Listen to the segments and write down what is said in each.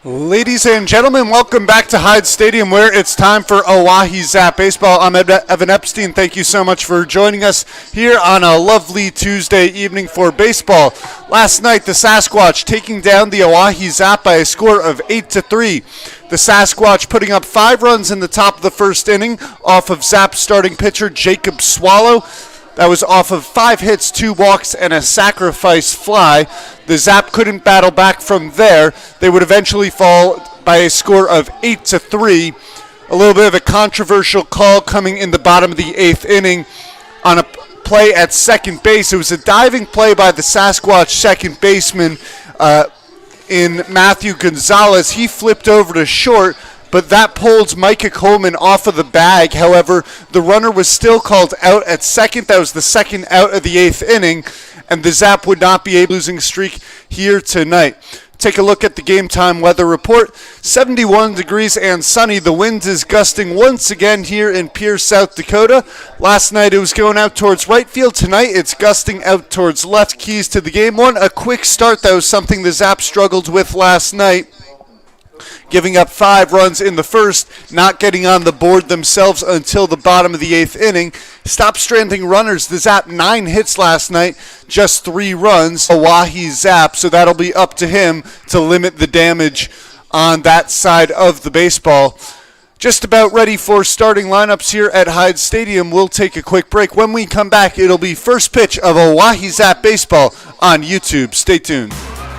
Ladies and gentlemen, welcome back to Hyde Stadium, where it's time for Oahe Zap Baseball. I'm Evan Epstein. Thank you so much for joining us here on a lovely Tuesday evening for baseball. Last night, the Sasquatch taking down the Oahe Zap by a score of 8-3. The Sasquatch putting up 5 runs in the top of the first inning off of Zap's starting pitcher, Jacob Swallow. That was off of 5 hits, 2 walks, and a sacrifice fly. The Zap couldn't battle back from there. They would eventually fall by a score of 8-3. A little bit of a controversial call coming in the bottom of the 8th inning on a play at second base. It was a diving play by the Sasquatch second baseman in Matthew Gonzalez. He flipped over to short, but that pulls Micah Coleman off of the bag. However, the runner was still called out at second. That was the second out of the 8th inning, and the Zap would not be a losing streak here tonight. Take a look at the game time weather report. 71 degrees and sunny. The wind is gusting once again here in Pierce, South Dakota. Last night it was going out towards right field. Tonight it's gusting out towards left. Keys to the game. A quick start. That was something the Zap struggled with last night, giving up 5 runs in the first, not getting on the board themselves until the bottom of the 8th inning. Stop stranding runners. The Zap 9 hits last night, just 3 runs. Oahe Zap, so that'll be up to him to limit the damage on that side of the baseball. Just about ready for starting lineups here at Hyde Stadium. We'll take a quick break. When we come back, it'll be first pitch of Oahe Zap Baseball on YouTube. Stay tuned.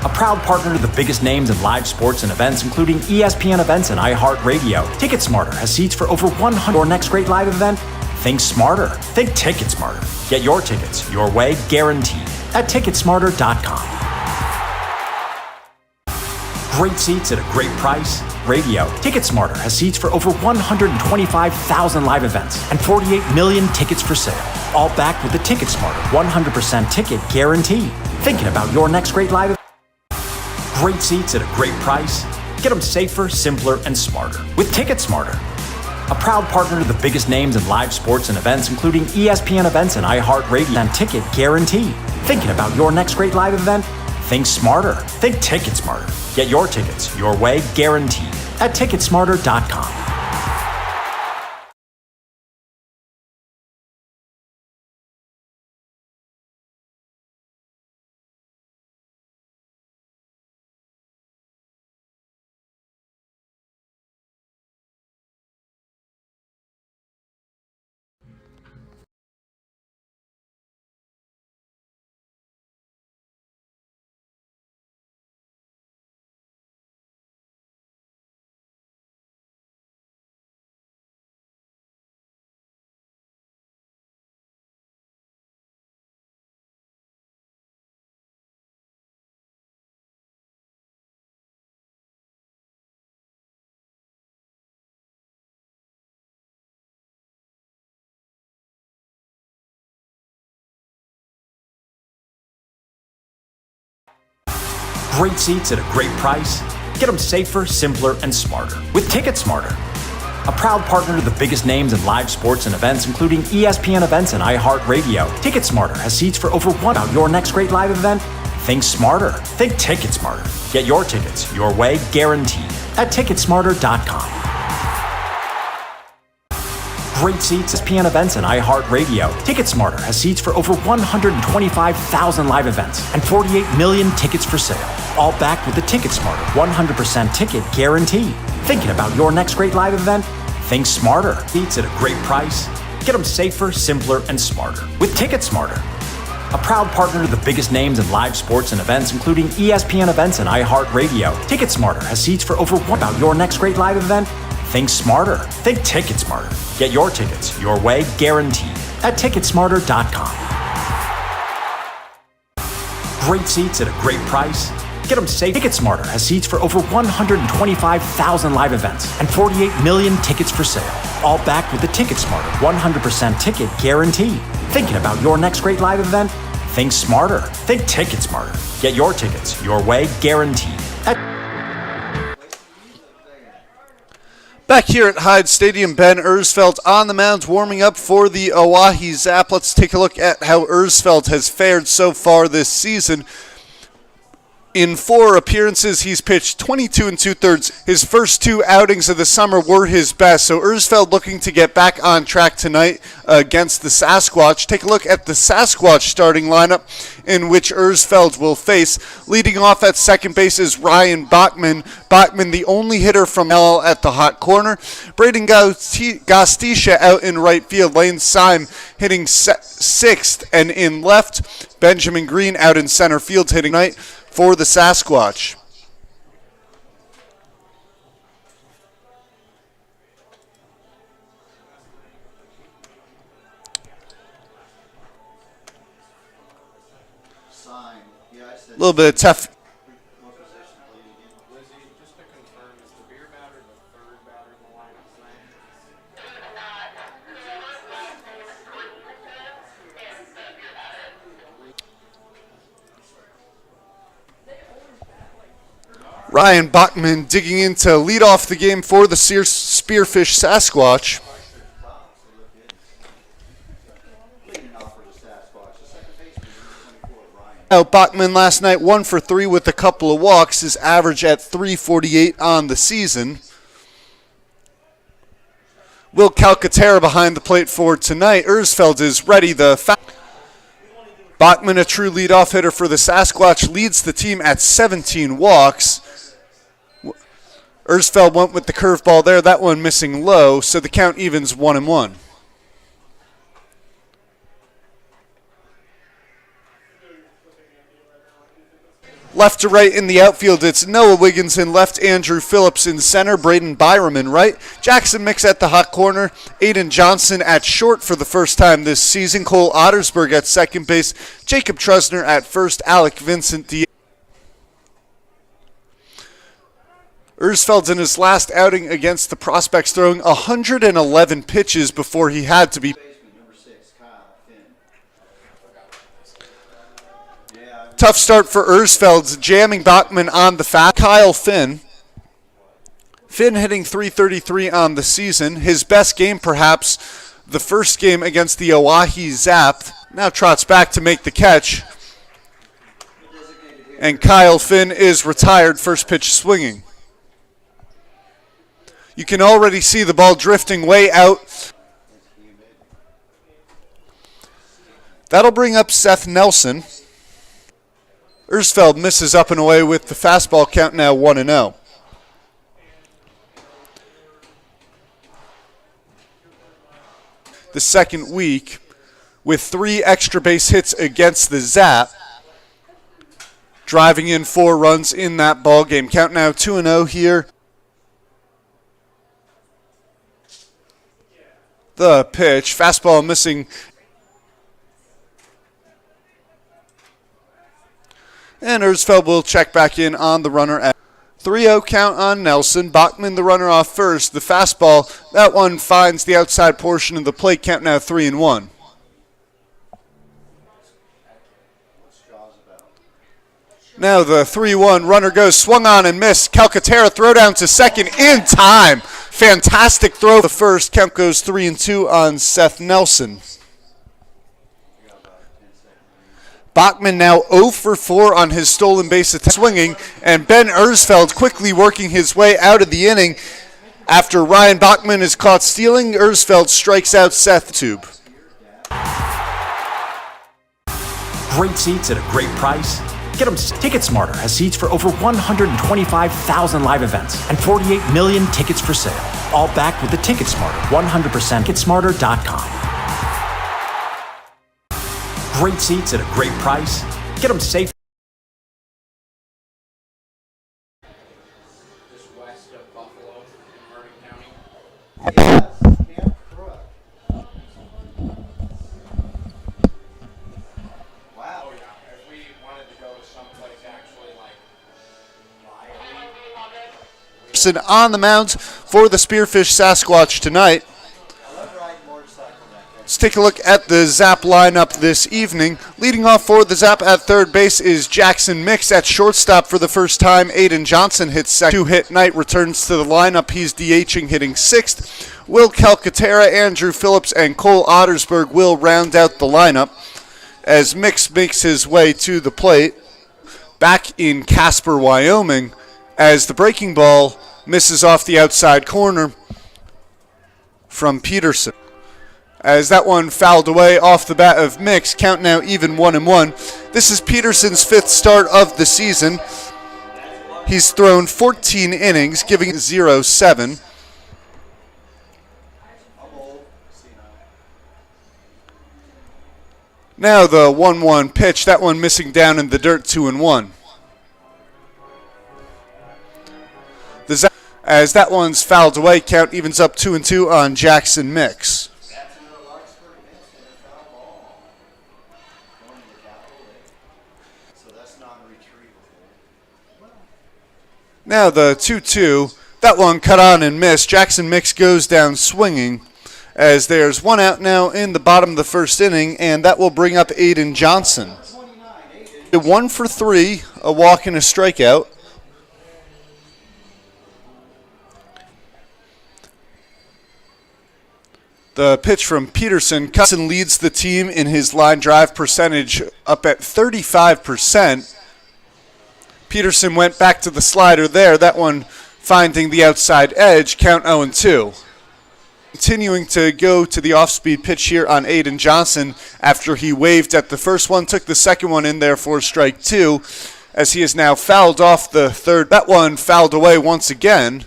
A proud partner to the biggest names in live sports and events, including ESPN events and iHeartRadio. TicketSmarter has seats for over 100. Your next great live event? Think smarter. Think TicketSmarter. Get your tickets your way, guaranteed, at TicketSmarter.com. Great seats at a great price. Radio. TicketSmarter has seats for over 125,000 live events and 48 million tickets for sale. All backed with the TicketSmarter 100% ticket guarantee. Thinking about your next great live event? Great seats at a great price. Get them safer, simpler, and smarter with TicketSmarter. A proud partner to the biggest names in live sports and events, including ESPN events and iHeartRadio, and ticket guarantee. Thinking about your next great live event? Think smarter. Think TicketSmarter. Get your tickets your way, guaranteed, at TicketSmarter.com. Great seats at a great price. Get them safer, simpler, and smarter with TicketSmarter. A proud partner to the biggest names in live sports and events, including ESPN events and iHeartRadio. TicketSmarter has seats for over 1. About your next great live event? Think smarter. Think TicketSmarter. Get your tickets your way, guaranteed, at TicketSmarter.com. Great seats, ESPN events, and iHeartRadio. TicketSmarter has seats for over 125,000 live events and 48 million tickets for sale. All backed with the TicketSmarter 100% ticket guarantee. Thinking about your next great live event? Think smarter. Seats at a great price. Get them safer, simpler, and smarter with TicketSmarter. A proud partner to the biggest names in live sports and events, including ESPN events and iHeartRadio. TicketSmarter has seats for over 1. About your next great live event? Think smarter. Think TicketSmarter. Get your tickets your way, guaranteed, at TicketSmarter.com. Great seats at a great price. Get them safe. TicketSmarter has seats for over 125,000 live events and 48 million tickets for sale. All backed with the TicketSmarter 100% ticket guarantee. Thinking about your next great live event? Think smarter. Think TicketSmarter. Get your tickets your way, guaranteed, at Back here at Hyde Stadium, Ben Ersfeld on the mound warming up for the Oahe Zap. Let's take a look at how Ersfeld has fared so far this season. In 4 appearances, he's pitched 22 and 2/3. His first 2 outings of the summer were his best, so Erzfeld looking to get back on track tonight against the Sasquatch. Take a look at the Sasquatch starting lineup in which Erzfeld will face. Leading off at second base is Ryan Bachman. Bachman, the only hitter from L at the hot corner. Braden Gastisha out in right field. Lane Syme hitting 6th, and in left, Benjamin Green out in center field hitting tonight for the Sasquatch. A little bit of tough. Ryan Bachman digging in to lead off the game for the Spearfish Sasquatch. Bachman last night 1 for 3 with a couple of walks. His average at .348 on the season. Will Calcaterra behind the plate for tonight. Erzfeld is ready. Bachman, a true leadoff hitter for the Sasquatch, leads the team at 17 walks. Erzfeld went with the curveball there. That one missing low, so the count evens 1-1. Left to right in the outfield, it's Noah Wiggins in left, Andrew Phillips in center, Braden Byram in right, Jackson Mix at the hot corner, Aiden Johnson at short for the first time this season, Cole Ottersberg at second base, Jacob Trusner at first, Alec Vincent the Erzfeld's in his last outing against the Prospects, throwing 111 pitches before he had to be. Tough start for Erzfeld's, jamming Bachman on the fat. Kyle Finn. Finn hitting .333 on the season. His best game, perhaps, the first game against the Oahe Zap. Now trots back to make the catch. And Kyle Finn is retired, first pitch swinging. You can already see the ball drifting way out. That'll bring up Seth Nelson. Erzfeld misses up and away with the fastball, count now 1-0. The second week with 3 extra base hits against the Zap, driving in 4 runs in that ball game. Count now 2-0 here. The pitch, fastball missing. And Erzfeld will check back in on the runner at 3-0 count on Nelson. Bachman the runner off first. The fastball, that one finds the outside portion of the plate. Count now 3-1. Now the 3-1 runner goes, swung on and missed. Calcaterra throw down to second in time. Fantastic throw. The first count goes 3-2 on Seth Nelson. Bachman now 0 for 4 on his stolen base attack, swinging, and Ben Erzfeld quickly working his way out of the inning. After Ryan Bachman is caught stealing, Erzfeld strikes out Seth Tube. Great seats at a great price. Get them. Ticket Smarter has seats for over 125,000 live events and 48 million tickets for sale. All backed with the Ticket Smarter 100% TicketSmarter.com. Great seats at a great price. Get them safe. Just west of Buffalo, in Hardin County. On the mound for the Spearfish Sasquatch tonight. Let's take a look at the Zap lineup this evening. Leading off for the Zap at third base is Jackson Mix. At shortstop for the first time, Aiden Johnson hits second. 2-hit night returns to the lineup. He's DHing, hitting sixth. Will Calcaterra, Andrew Phillips, and Cole Ottersberg will round out the lineup as Mix makes his way to the plate. back in Casper, Wyoming, as the breaking ball misses off the outside corner from Peterson. As that one fouled away off the bat of Mix, count now even 1-1. This is Peterson's 5th start of the season. He's thrown 14 innings, giving 0-7. Now the 1-1 pitch, that one missing down in the dirt, 2-1. As that one's fouled away, count evens up 2-2 on Jackson Mix. Now the 2-2, that one cut on and missed. Jackson Mix goes down swinging, as there's one out now in the bottom of the first inning, and that will bring up Aiden Johnson. 1 for 3, a walk and a strikeout. The pitch from Peterson. Cusson leads the team in his line drive percentage, up at 35%. Peterson went back to the slider there, that one finding the outside edge, count 0-2. Continuing to go to the off-speed pitch here on Aiden Johnson after he waved at the first one, took the second one in there for strike 2, as he is now fouled off the third. That one fouled away once again.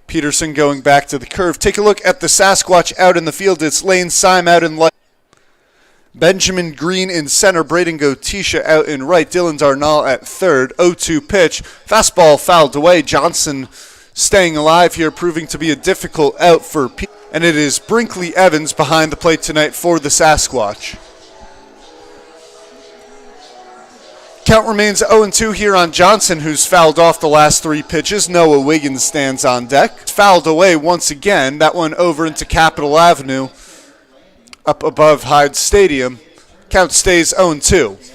Peterson going back to the curve. Take a look at the Sasquatch out in the field. It's Lane Syme out in left. Benjamin Green in center, Braden Gotisha out in right, Dylan Darnall at third. 0-2 pitch, fastball fouled away. Johnson staying alive here, proving to be a difficult out for Pete. And it is Brinkley Evans behind the plate tonight for the Sasquatch. Count remains 0-2 here on Johnson, who's fouled off the last 3 pitches. Noah Wiggins stands on deck. Fouled away once again, that one over into Capitol Avenue, up above Hyde Stadium. Count stays 0-2.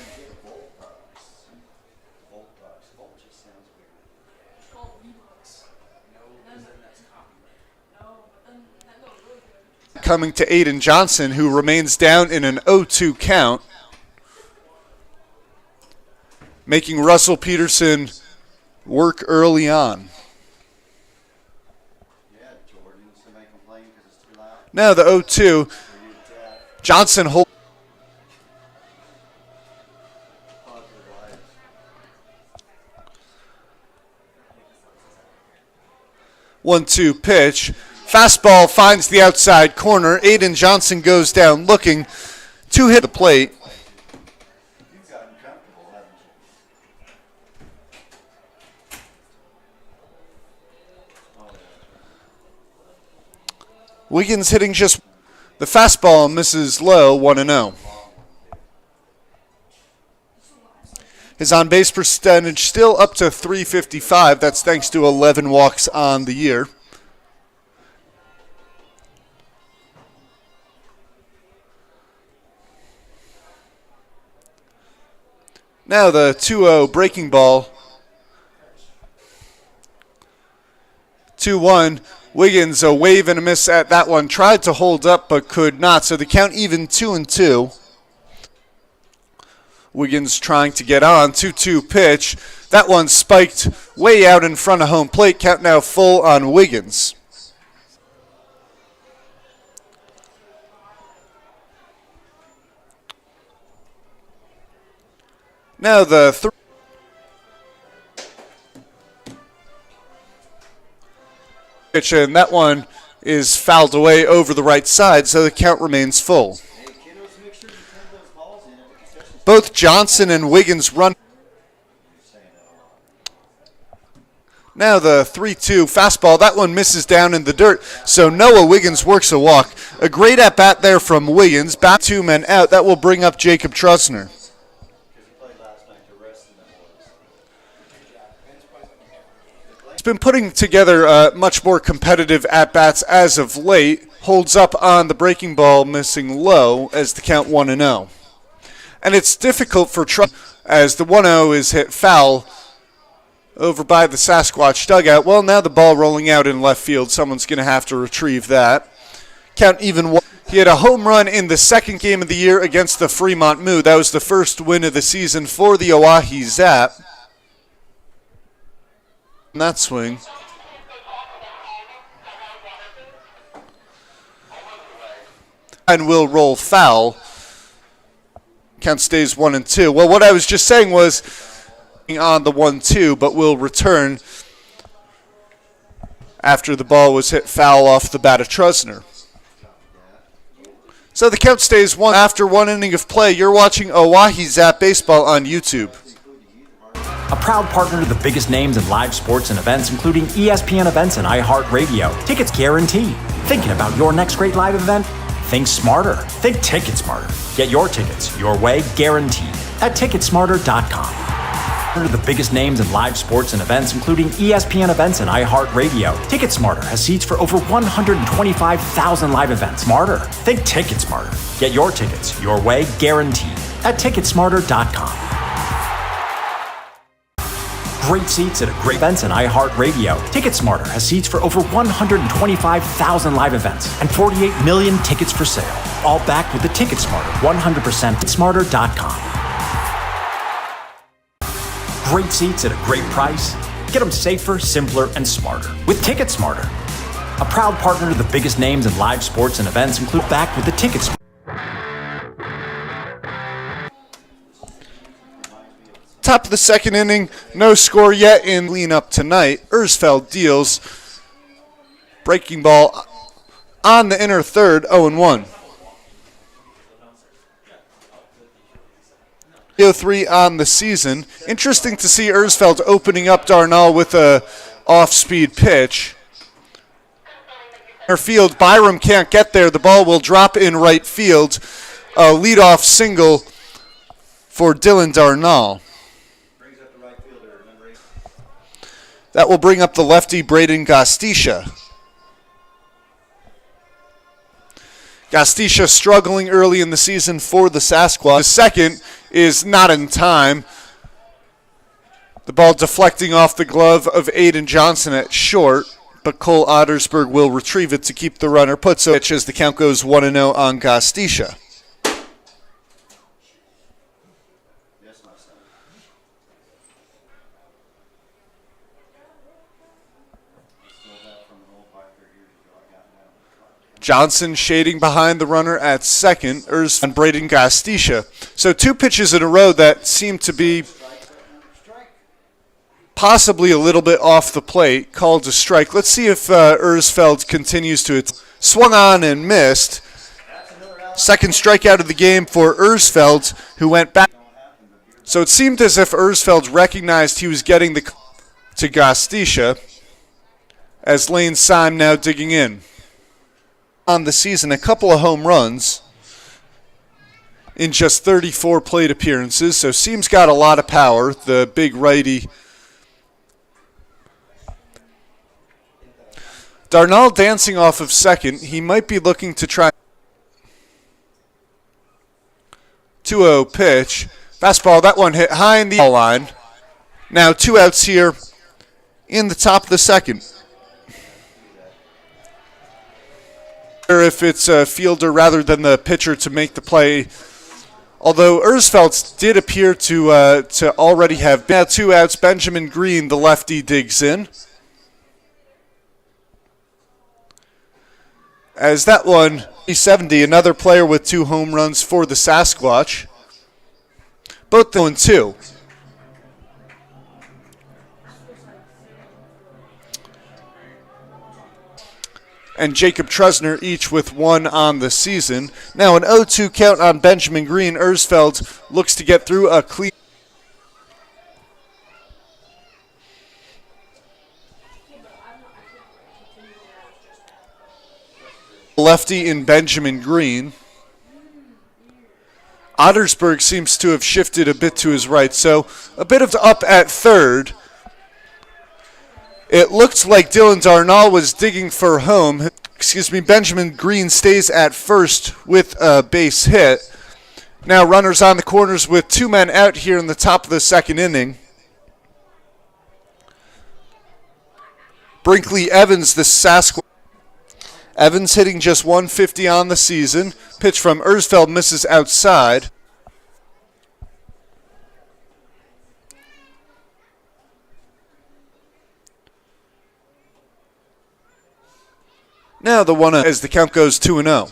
Coming to Aiden Johnson, who remains down in an 0-2 count, making Russell Peterson work early on. Now the 0-2. Johnson holds. 1-2 pitch. Fastball finds the outside corner. Aiden Johnson goes down looking to hit the plate. Wiggins hitting just the fastball, misses low, 1-0. His on-base percentage still up to .355. That's thanks to 11 walks on the year. Now the 2-0 breaking ball. 2-1. Wiggins, a wave and a miss at that one. Tried to hold up but could not. So the count even 2-2. Wiggins trying to get on. 2-2 pitch. That one spiked way out in front of home plate. Count now full on Wiggins. Now the pitch, and that one is fouled away over the right side, so the count remains full. Both Johnson and Wiggins run. Now the 3-2 fastball. That one misses down in the dirt, so Noah Wiggins works a walk. A great at-bat there from Wiggins. Back 2 men out. That will bring up Jacob Trusner. Been putting together much more competitive at-bats as of late. Holds up on the breaking ball, missing low as the count 1-0. And it's difficult for Trump as the 1-0 is hit foul over by the Sasquatch dugout. Well, now the ball rolling out in left field. Someone's going to have to retrieve that. Count even 1. He had a home run in the second game of the year against the Fremont Moo. That was the first win of the season for the Oahe Zap. And that swing. And will roll foul. Count stays 1-2. Well, what I was just saying was on the 1-2, but will return after the ball was hit foul off the bat of Trusner. So the count stays 1 after 1 inning of play. You're watching Oahe Zap Baseball on YouTube. A proud partner to the biggest names in live sports and events, including ESPN events and iHeartRadio. Tickets guaranteed. Thinking about your next great live event? Think smarter. Think Ticket Smarter. Get your tickets your way, guaranteed, at Ticketsmarter.com. To the biggest names in live sports and events, including ESPN events and iHeartRadio. Ticket Smarter has seats for over 125,000 live events. Smarter. Think Ticket Smarter. Get your tickets your way, guaranteed, at Ticketsmarter.com. Great seats at a great events and iHeartRadio. Ticket Smarter has seats for over 125,000 live events and 48 million tickets for sale. All backed with the Ticket Smarter 100% Smarter.com. Great seats at a great price. Get them safer, simpler, and smarter with Ticket Smarter. A proud partner to the biggest names in live sports and events, include backed with the Ticket Smarter. Top of the second inning, no score yet in cleanup tonight. Ersfeld deals. Breaking ball on the inner third, 0-1. 3 on the season. Interesting to see Ersfeld opening up Darnall with a off-speed pitch. Center field, Byram can't get there. The ball will drop in right field. A leadoff single for Dylan Darnall. That will bring up the lefty Braden Gostisha. Gostisha struggling early in the season for the Sasquatch. The second is not in time. The ball deflecting off the glove of Aiden Johnson at short, but Cole Ottersberg will retrieve it to keep the runner put. So as the count goes 1-0 on Gostisha. Johnson shading behind the runner at second, and Braden Gostisha. So 2 pitches in a row that seem to be possibly a little bit off the plate, called a strike. Let's see if Ersfeld continues to it. Swung on and missed. Second strikeout of the game for Ersfeld, who went back. So it seemed as if Ersfeld recognized he was getting the to Gostisha, as Lane Syme now digging in. On the season, a couple of home runs in just 34 plate appearances, so Seam's got a lot of power, the big righty. Darnall dancing off of second. He might be looking to try 2-0 pitch. Fastball, that one hit high in the line. Now 2 outs here in the top of the second. If it's a fielder rather than the pitcher to make the play. Although Ersfeld did appear to already have now 2 outs. Benjamin Green, the lefty, digs in. As that one, 70, another player with 2 home runs for the Sasquatch. Both 0-2. And Jacob Trusner each with 1 on the season. Now an 0-2 count on Benjamin Green. Ersfeld looks to get through a clean. Lefty in Benjamin Green. Ottersberg seems to have shifted a bit to his right, so a bit of up at third. It looked like Dylan Darnall was digging for home. Benjamin Green stays at first with a base hit. Now runners on the corners with 2 men out here in the top of the second inning. Brinkley Evans, the Sasquatch. Evans hitting just 150 on the season. Pitch from Ersfeld misses outside. Now the 1-0 as the count goes 2-0.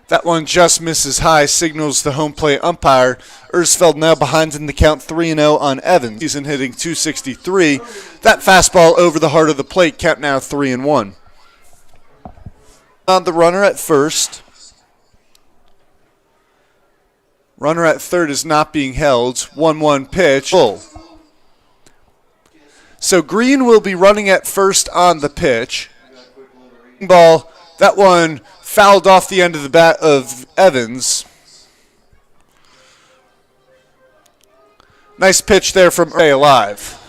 That one just misses high, signals the home plate umpire. Ersfeld now behind in the count 3-0 on Evans. He's hitting 263. That fastball over the heart of the plate, count now 3-1. On the runner at first. Runner at third is not being held. 1-1 pitch. Full. So Green will be running at first on the pitch. Ball, that one fouled off the end of the bat of Evans. Nice pitch there from Stay Alive.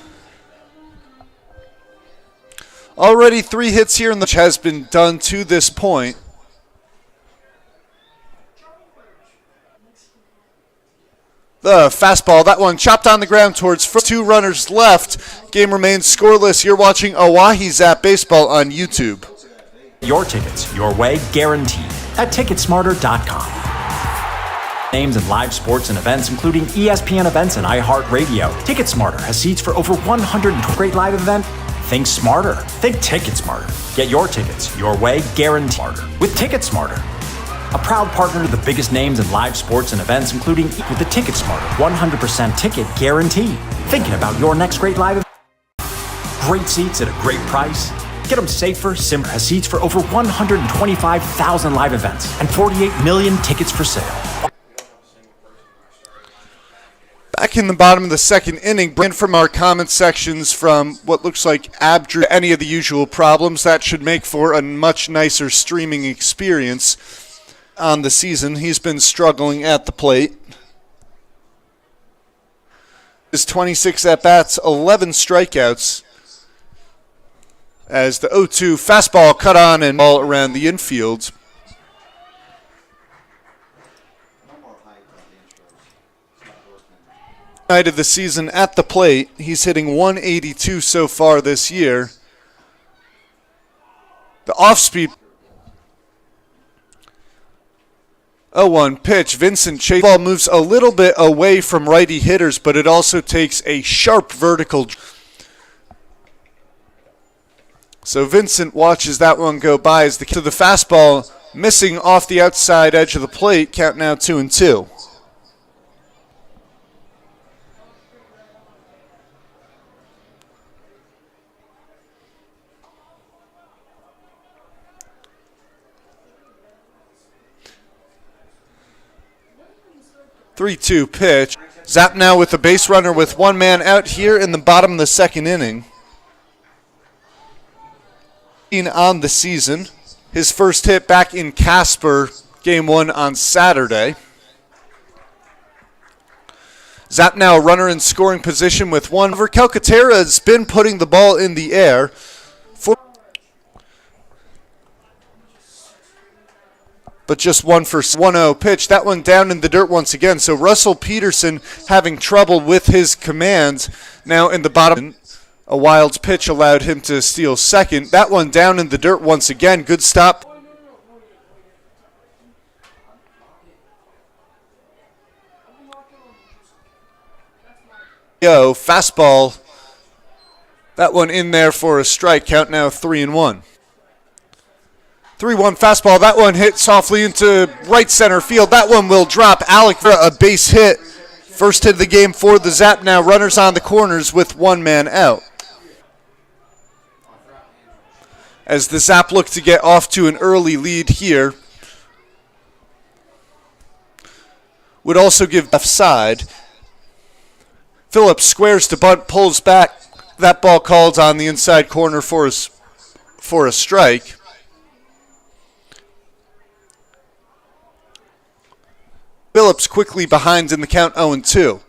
Already 3 hits here in the has been done to this point. The fastball, that one chopped on the ground towards first. 2 runners left. Game remains scoreless. You're watching Oahe Zap Baseball on YouTube. Your tickets, your way, guaranteed at Ticketsmarter.com. Names and live sports and events, including ESPN events and iHeartRadio. TicketSmarter has seats for over 100 great live event. Think smarter. Think TicketSmarter. Get your tickets, your way, guaranteed with TicketSmarter. A proud partner to the biggest names in live sports and events, including with the TicketSmarter 100% ticket guarantee. Thinking about your next great live event? Great seats at a great price. Get them safer. Simmer has seats for over 125,000 live events and 48 million tickets for sale. Back in the bottom of the second inning, in from our comment sections from what looks like Abdru, any of the usual problems. That should make for a much nicer streaming experience on the season. He's been struggling at the plate. His 26 at-bats, 11 strikeouts. As the 0-2 fastball cut on and ball around the infield. Night of the season at the plate. He's hitting 182 so far this year. The off-speed 0-1 pitch. Vincent Chase. Ball moves a little bit away from righty hitters, but it also takes a sharp vertical. So Vincent watches that one go by as the fastball missing off the outside edge of the plate. Count now 2-2. Three-two pitch. Zap now with the base runner with 1 man out here in the bottom of the second inning. On the season, his first hit back in Casper, game 1 on Saturday. Zap now a runner in scoring position with 1. Calcaterra has been putting the ball in the air. But just 1 for 1-0 pitch. That one down in the dirt once again. So Russell Peterson having trouble with his command now in the bottom. A wild pitch allowed him to steal second. That one down in the dirt once again. Good stop. Fastball. That one in there for a strike. Count now 3-1. 3-1 fastball. That one hit softly into right center field. That one will drop. Alec for a base hit. First hit of the game for the Zap. Now runners on the corners with 1 man out. As the Zap look to get off to an early lead here. Would also give left side. Phillips squares to bunt, pulls back. That ball called on the inside corner for a strike. Phillips quickly behind in the count 0-2.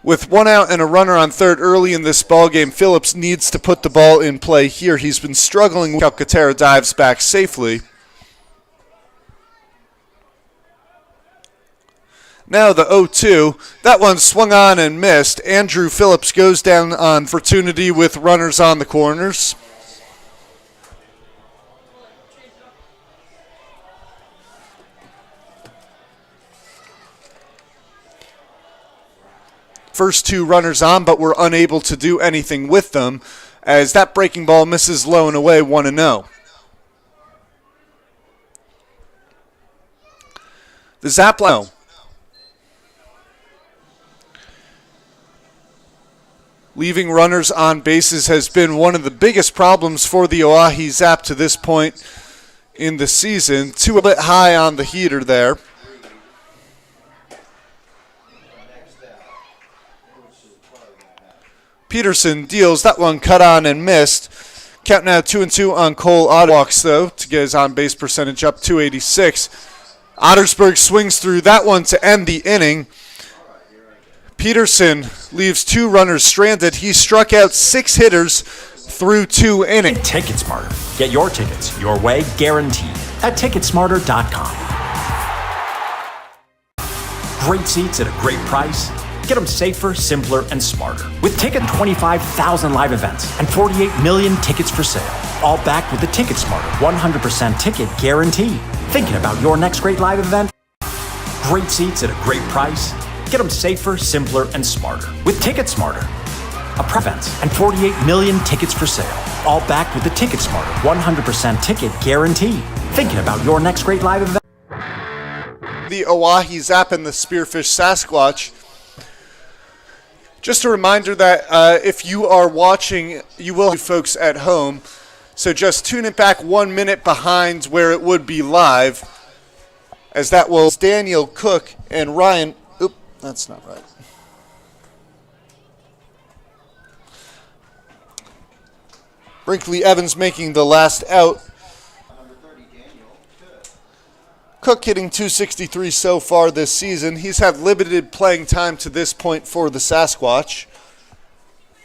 With 1 out and a runner on third early in this ballgame, Phillips needs to put the ball in play here. He's been struggling. Calcaterra dives back safely. Now the 0-2. That one swung on and missed. Andrew Phillips goes down on opportunity with runners on the corners. First two runners on, but were unable to do anything with them as that breaking ball misses low and away, 1-0. The Zap line. Leaving runners on bases has been one of the biggest problems for the Oahe Zap to this point in the season. Too a bit high on the heater there. Peterson deals that one cut on and missed. Count now 2-2 on Cole Otterwalks, though, to get his on-base percentage up 286. Ottersberg swings through that one to end the inning. Peterson leaves two runners stranded. He struck out 6 hitters through 2 innings. Get Ticket Smarter. Get your tickets your way, guaranteed, at Ticketsmarter.com. Great seats at a great price. Get them safer, simpler, and smarter. With 25,000 live events and 48 million tickets for sale. All backed with the Ticket Smarter 100% ticket guarantee. Thinking about your next great live event? Great seats at a great price. Get them safer, simpler, and smarter. With Ticket Smarter. Events and 48 million tickets for sale. All backed with the Ticket Smarter 100% ticket guarantee. Thinking about your next great live event? The Oahe Zap and the Spearfish Sasquatch. Just a reminder that if you are watching, you will, folks at home. So just tune it back 1 minute behind where it would be live, as that will Daniel Cook and Ryan. Oop, that's not right. Brinkley Evans making the last out. Cook hitting 263 so far this season. He's had limited playing time to this point for the Sasquatch.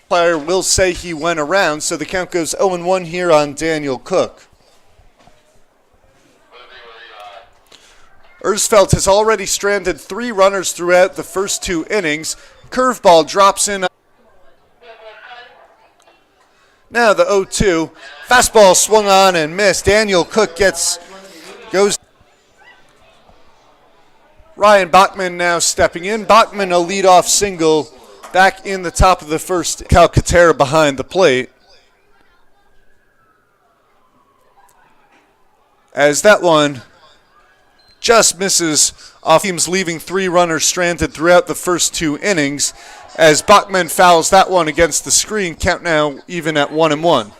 Player will say he went around, so the count goes 0-1 here on Daniel Cook. Ersfeld has already stranded 3 runners throughout the first 2 innings. Curveball drops in. Now the 0-2. Fastball swung on and missed. Daniel Cook goes. Ryan Bachman now stepping in. Bachman a leadoff single back in the top of the first. Calcaterra behind the plate. As that one just misses off, teams leaving 3 runners stranded throughout the first 2 innings. As Bachman fouls that one against the screen, count now even at 1-1.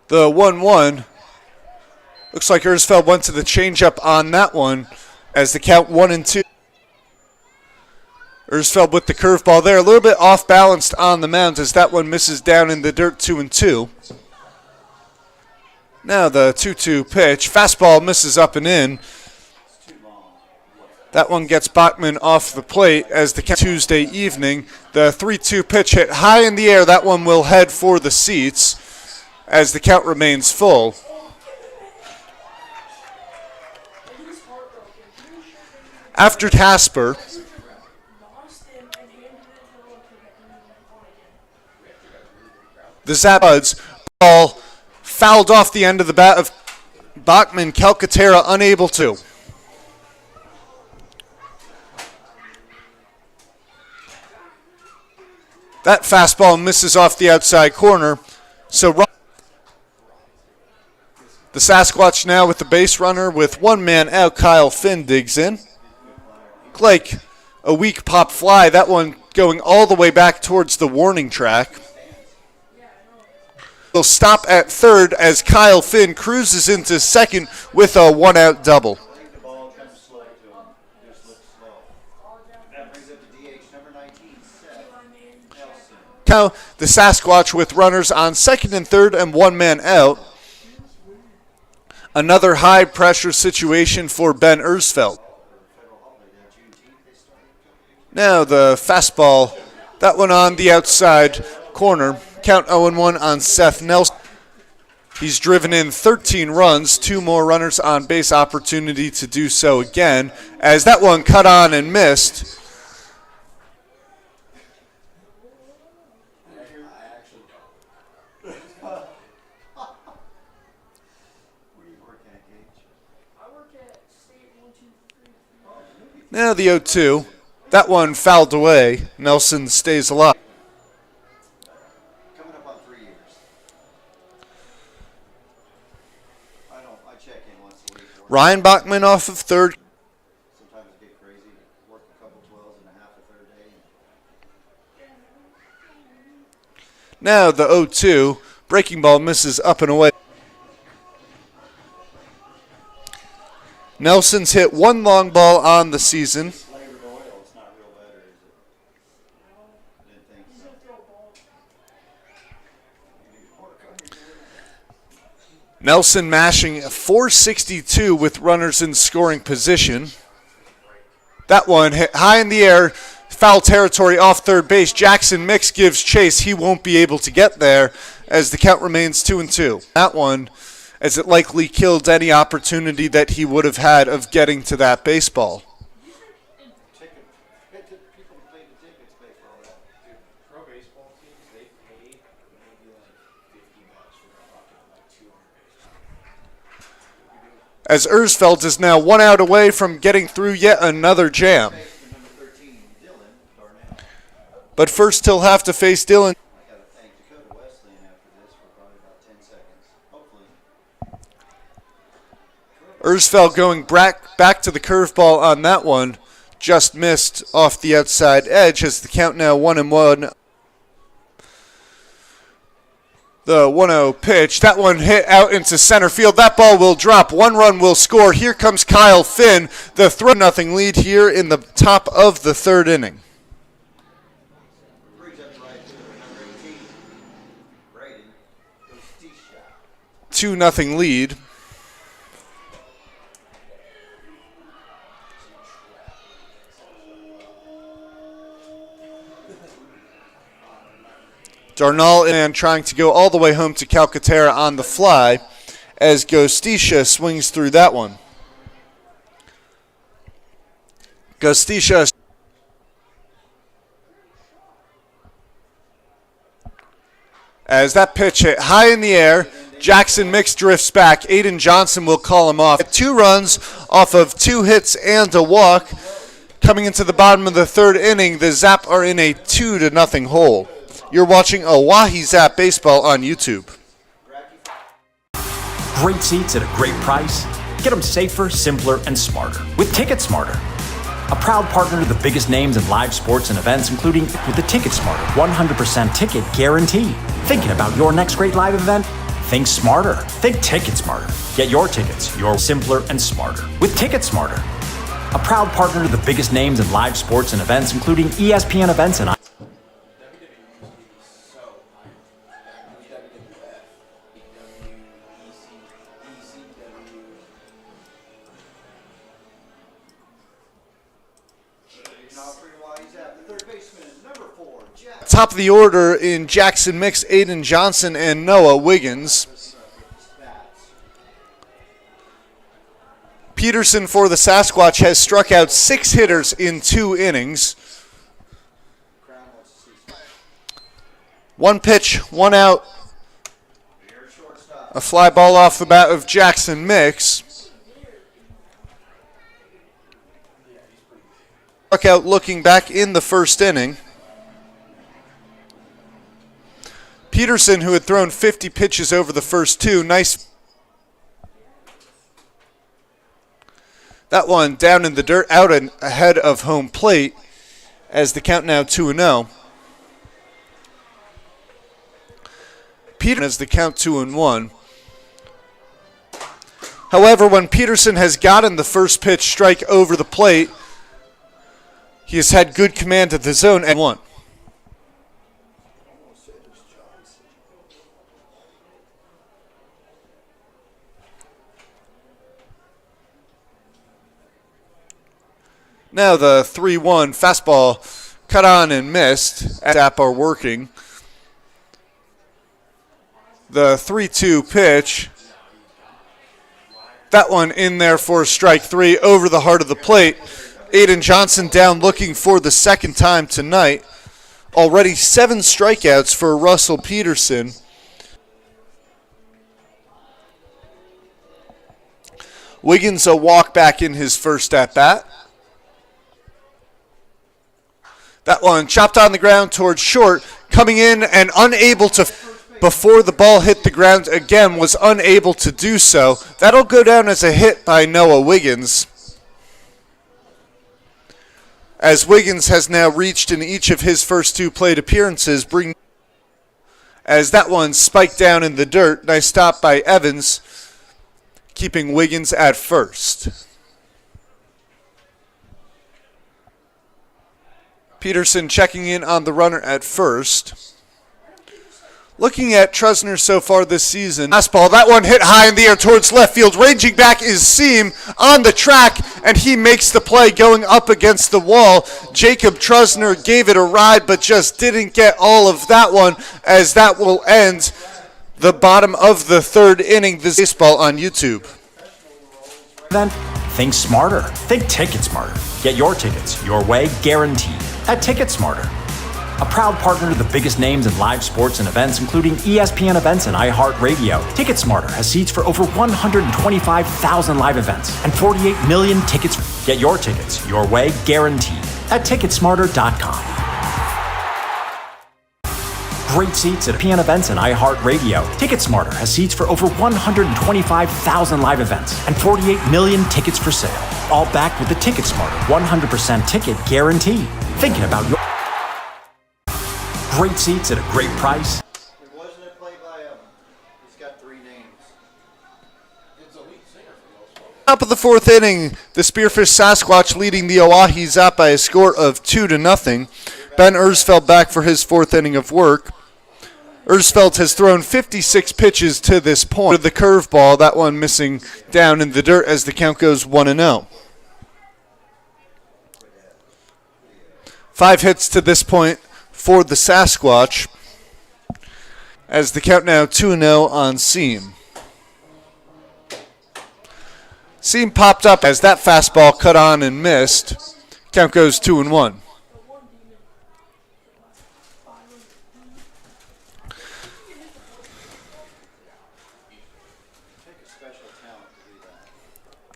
The 1-1. Looks like Ersfeld went to the changeup on that one as the count 1-2. Ersfeld with the curveball there. A little bit off balanced on the mound as that one misses down in the dirt 2-2. Now the 2-2 pitch. Fastball misses up and in. That one gets Bachman off the plate as the count Tuesday evening. The 3-2 pitch hit high in the air. That one will head for the seats as the count remains full. After Casper, the Zap Buds ball fouled off the end of the bat of Bachman. Calcaterra unable to. That fastball misses off the outside corner. So the Sasquatch now with the base runner with 1 man out. Kyle Finn digs in. Like a weak pop fly. That one going all the way back towards the warning track. Will stop at third as Kyle Finn cruises into second with a 1-out double. Now the Sasquatch with runners on second and third and 1 man out. Another high pressure situation for Ben Ersfeld. Now the fastball, that one on the outside corner. Count 0-1 on Seth Nelson. He's driven in 13 runs, 2 more runners on base, opportunity to do so again, as that one cut on and missed. Now the 0-2. That one fouled away. Nelson stays alive. Coming up on 3 years. I check in once a week. Ryan Bachman off of third. Sometimes I get crazy. Work a couple 12s and a half a third day. Now the 0-2. Breaking ball misses up and away. Nelson's hit 1 long ball on the season. Flavored oil, it's not real butter, is it? Didn't think so. Nelson mashing 462 with runners in scoring position. That one hit high in the air, foul territory off third base. Jackson Mix gives chase. He won't be able to get there as the count remains 2-2. That one, as it likely killed any opportunity that he would have had of getting to that baseball. People who play the tickets pay for all that. Dude, pro baseball teams, they pay maybe like $50 for a bucket, like 200 baseballs. As Ersfeld is now 1 out away from getting through yet another jam. Number 13, Dylan Darnell. But first he'll have to face Dylan. I gotta thank Dakota Wesleyan after this for probably about 10 seconds. Hopefully. Ersfeld going back to the curveball on that one. Just missed off the outside edge as the count now 1-1. The 1-0 pitch. That one hit out into center field. That ball will drop. 1 run will score. Here comes Kyle Finn. The 3-0 lead here in the top of the 3rd inning. Brings up the right fielder, number 18. Braden goes tee shot. 2-0 lead. Darnall and trying to go all the way home to Calcaterra on the fly as Gostisha swings through that one. Gostisha as that pitch hit high in the air. Jackson Mix drifts back. Aiden Johnson will call him off. 2 runs off of 2 hits and a walk. Coming into the bottom of the 3rd inning, the Zap are in a 2-0 hole. You're watching Oahe Zap Baseball on YouTube. Great seats at a great price. Get them safer, simpler, and smarter with Ticket Smarter. A proud partner to the biggest names in live sports and events, including with the Ticket Smarter 100% ticket guarantee. Thinking about your next great live event? Think smarter. Think Ticket Smarter. Get your tickets, your simpler and smarter with Ticket Smarter. A proud partner to the biggest names in live sports and events, including ESPN events and Top of the order in Jackson Mix, Aiden Johnson, and Noah Wiggins. Peterson for the Sasquatch has struck out 6 hitters in 2 innings. 1 pitch, 1 out. A fly ball off the bat of Jackson Mix. Struck out looking back in the 1st inning. Peterson, who had thrown 50 pitches over the first 2, nice. That one down in the dirt, out and ahead of home plate, as the count now 2-0. Peterson has the count 2-1. However, when Peterson has gotten the first pitch strike over the plate, he has had good command of the zone and 1. Now the 3-1 fastball cut on and missed. Zap are working. The 3-2 pitch. That one in there for strike three over the heart of the plate. Aiden Johnson down looking for the second time tonight. Already 7 strikeouts for Russell Peterson. Wiggins a walk back in his first at-bat. That one chopped on the ground towards short, coming in and unable to, before the ball hit the ground again, was unable to do so. That'll go down as a hit by Noah Wiggins, as Wiggins has now reached in each of his first 2 plate appearances, as that one spiked down in the dirt. Nice stop by Evans, keeping Wiggins at first. Peterson checking in on the runner at first. Looking at Trusner so far this season. Fastball, that one hit high in the air towards left field. Ranging back is Seam on the track, and he makes the play going up against the wall. Jacob Trusner gave it a ride, but just didn't get all of that one, as that will end the bottom of the 3rd inning. This baseball on YouTube. Then think smarter. Think Ticket Smarter. Get your tickets your way, guaranteed. At Ticket Smarter, a proud partner to the biggest names in live sports and events, including ESPN events and iHeartRadio. Ticket Smarter has seats for over 125,000 live events and 48 million tickets. Get your tickets your way, guaranteed. At Ticketsmarter.com. Great seats at ESPN events and iHeartRadio. TicketSmarter has seats for over 125,000 live events and 48 million tickets for sale. All backed with the TicketSmarter 100% ticket guarantee. Thinking about your great seats at a great price. It wasn't a play by him. He's got 3 names. It's a lead singer for most folks. Top of the 4th inning, the Spearfish Sasquatch leading the Oahe Zap by a score of 2-0. Ben Ersfeld back for his 4th inning of work. Ersfeld has thrown 56 pitches to this point. The curveball, that one missing down in the dirt as the count goes 1-0. 5 hits to this point for the Sasquatch, as the count now 2-0 on Seam. Seam popped up as that fastball cut on and missed. Count goes 2-1.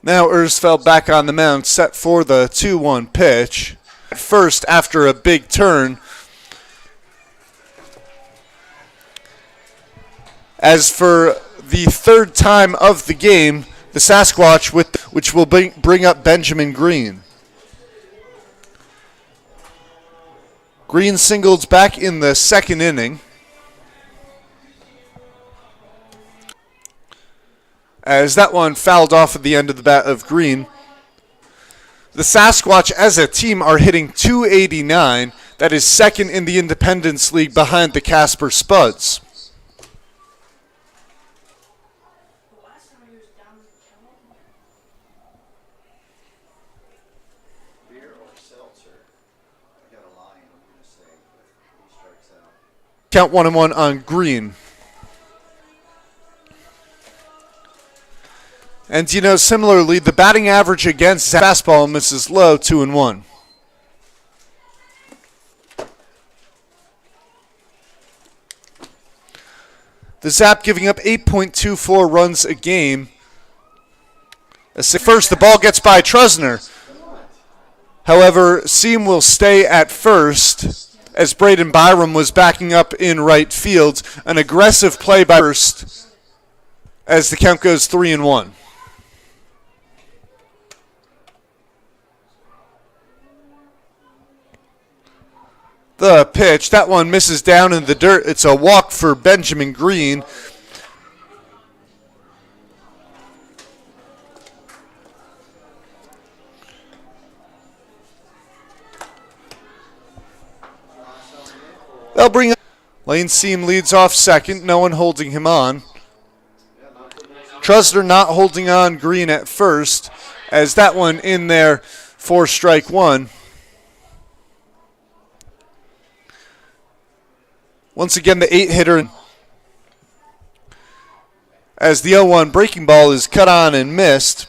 Now Ersfeld back on the mound, set for the 2-1 pitch. At first, after a big turn. As for the 3rd time of the game, the Sasquatch, which will bring up Benjamin Green. Green singled back in the 2nd inning. As that one fouled off at the end of the bat of Green. The Sasquatch as a team are hitting .289. That is 2nd in the Independence League behind the Casper Spuds. Beer or seltzer? I got a line I'm going to say, but he strikes out. Count 1-1 on Green. And, similarly, the batting average against fastball misses low, 2-1. The Zap giving up 8.24 runs a game. First, the ball gets by Trusner. However, Seam will stay at first, as Braden Byram was backing up in right field. An aggressive play by first, as the count goes 3-1. The pitch, that one misses down in the dirt. It's a walk for Benjamin Green. They'll bring up. Lane Seam leads off 2nd, no one holding him on. Trusner not holding on Green at first, as that one in there for strike 1. Once again, the 8-hitter. as the 0-1 breaking ball is cut on and missed.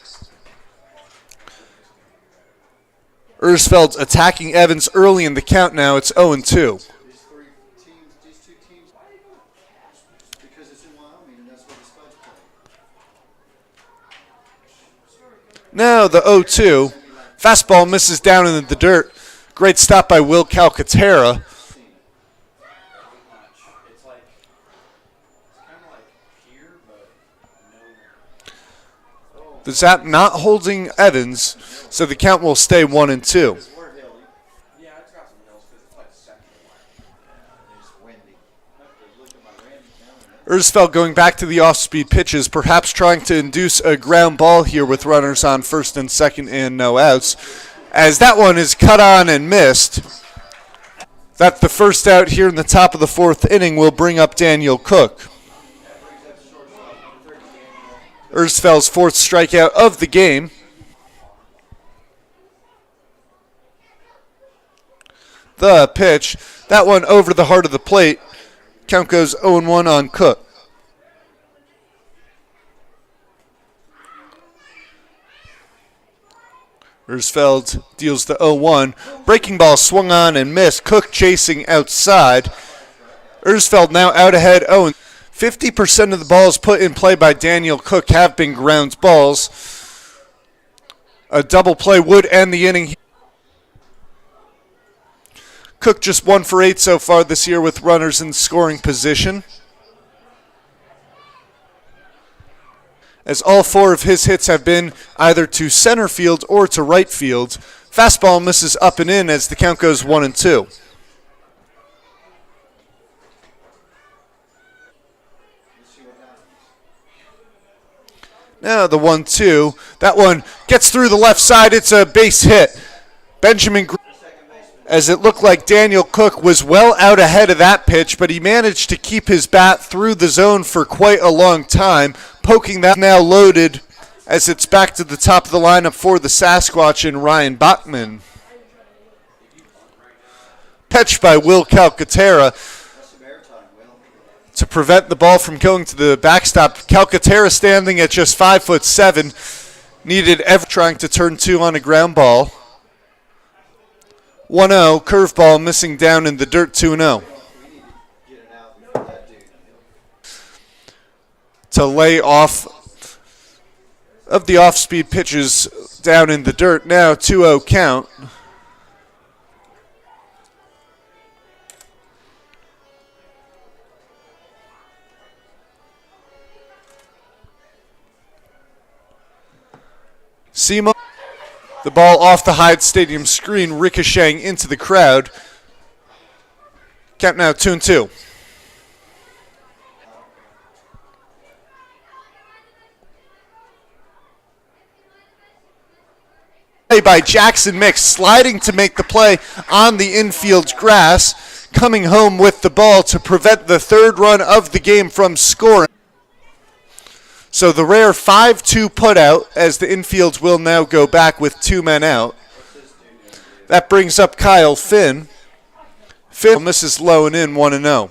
Ersfeld attacking Evans early in the count now. It's 0-2. These two teams, because it's in Wyoming and that's where the Spuds play. Now the 0-2. Fastball misses down in the dirt. Great stop by Will Calcaterra. It's kind of like here, but no. The Zap not holding Evans, so the count will stay 1-2. We're hilly. Yeah, it's got some hills because it's like second one. Yeah, it's windy. I have to look at my Randy calendar. Ersfeld going back to the off-speed pitches, perhaps trying to induce a ground ball here with runners on first and second and no outs, as that one is cut on and missed. That's the first out here in the top of the fourth inning will bring up Daniel Cook. Ersfeld's fourth strikeout of the game. The pitch, that one over the heart of the plate. Count goes 0-1 on Cook. Ersfeld deals the 0-1. Breaking ball swung on and missed. Cook chasing outside. Ersfeld now out ahead 0. 50% of the balls put in play by Daniel Cook have been ground balls. A double play would end the inning. Cook just 1 for 8 so far this year with runners in scoring position, as all 4 of his hits have been either to center field or to right field. Fastball misses up and in as the count goes 1-2. Now the 1-2. That one gets through the left side. It's a base hit. Benjamin, as it looked like Daniel Cook was well out ahead of that pitch, but he managed to keep his bat through the zone for quite a long time. Poking that now loaded as it's back to the top of the lineup for the Sasquatch and Ryan Bachman. Pitch by Will Calcaterra to prevent the ball from going to the backstop. Calcaterra standing at just 5'7", needed ever trying to turn 2 on a ground ball. 1-0, curveball missing down in the dirt, 2-0. To lay off of the off-speed pitches down in the dirt. Now 2-0 count. Simo, the ball off the Hyde Stadium screen, ricocheting into the crowd. Count now 2-2. By Jackson Mix, sliding to make the play on the infield grass, coming home with the ball to prevent the third run of the game from scoring. So the rare 5-2 putout as the infields will now go back with 2 men out. That brings up Kyle Finn. Finn misses low and in, 1-0.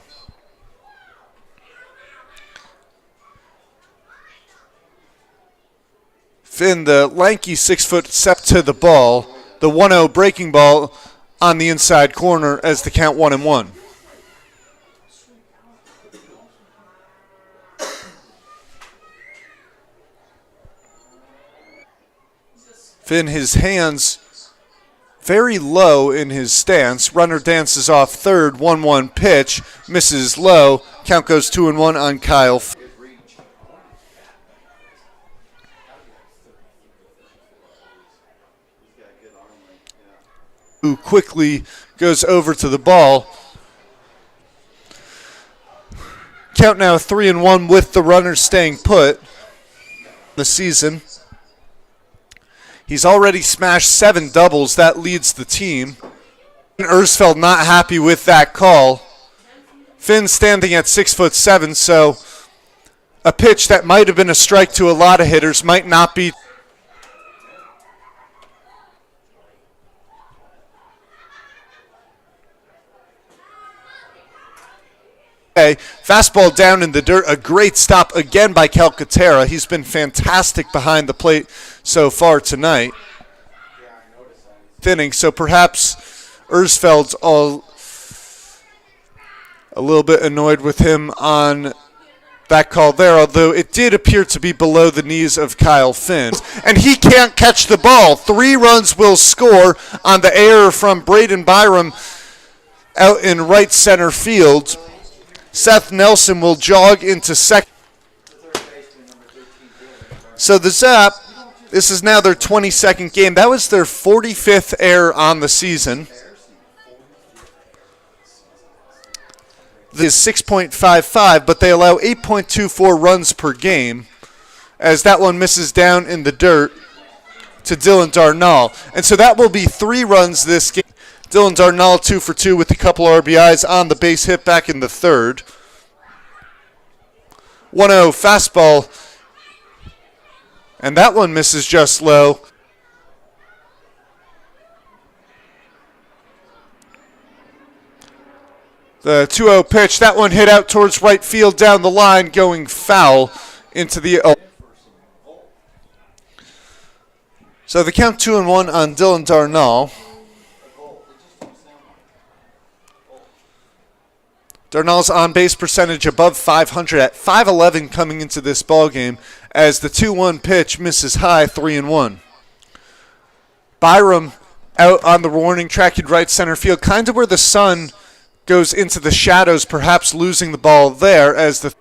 Finn, the lanky 6'7" to the ball. The 1-0 breaking ball on the inside corner as the count 1-1. Finn, his hands very low in his stance. Runner dances off third, 1-1 pitch, misses low. Count goes 2-1 on Kyle. Who quickly goes over to the ball. Count now 3-1 with the runner staying put the season. He's already smashed 7 doubles. That leads the team. Ersfeld not happy with that call. Finn standing at 6'7", so a pitch that might have been a strike to a lot of hitters might not be. Fastball down in the dirt. A great stop again by Calcaterra. He's been fantastic behind the plate so far tonight. Inning, so perhaps Ersfeld's a little bit annoyed with him on that call there, although it did appear to be below the knees of Kyle Finn. And he can't catch the ball. 3 runs will score on the error from Braden Byram out in right center field. Seth Nelson will jog into second. So the Zap, this is now their 22nd game. That was their 45th error on the season. This is 6.55, but they allow 8.24 runs per game, as that one misses down in the dirt to Dylan Darnall. And so that will be 3 runs this game. Dylan Darnall 2 for 2 with a couple RBIs on the base hit back in the third. 1-0 fastball, and that one misses just low. The 2-0 pitch, that one hit out towards right field down the line, going foul into the... So the count 2-1 on Dylan Darnall. Darnall's on-base percentage above 500 at .511 coming into this ballgame, as the 2-1 pitch misses high, 3-1. Byram out on the warning track in right center field, kind of where the sun goes into the shadows, perhaps losing the ball there as the...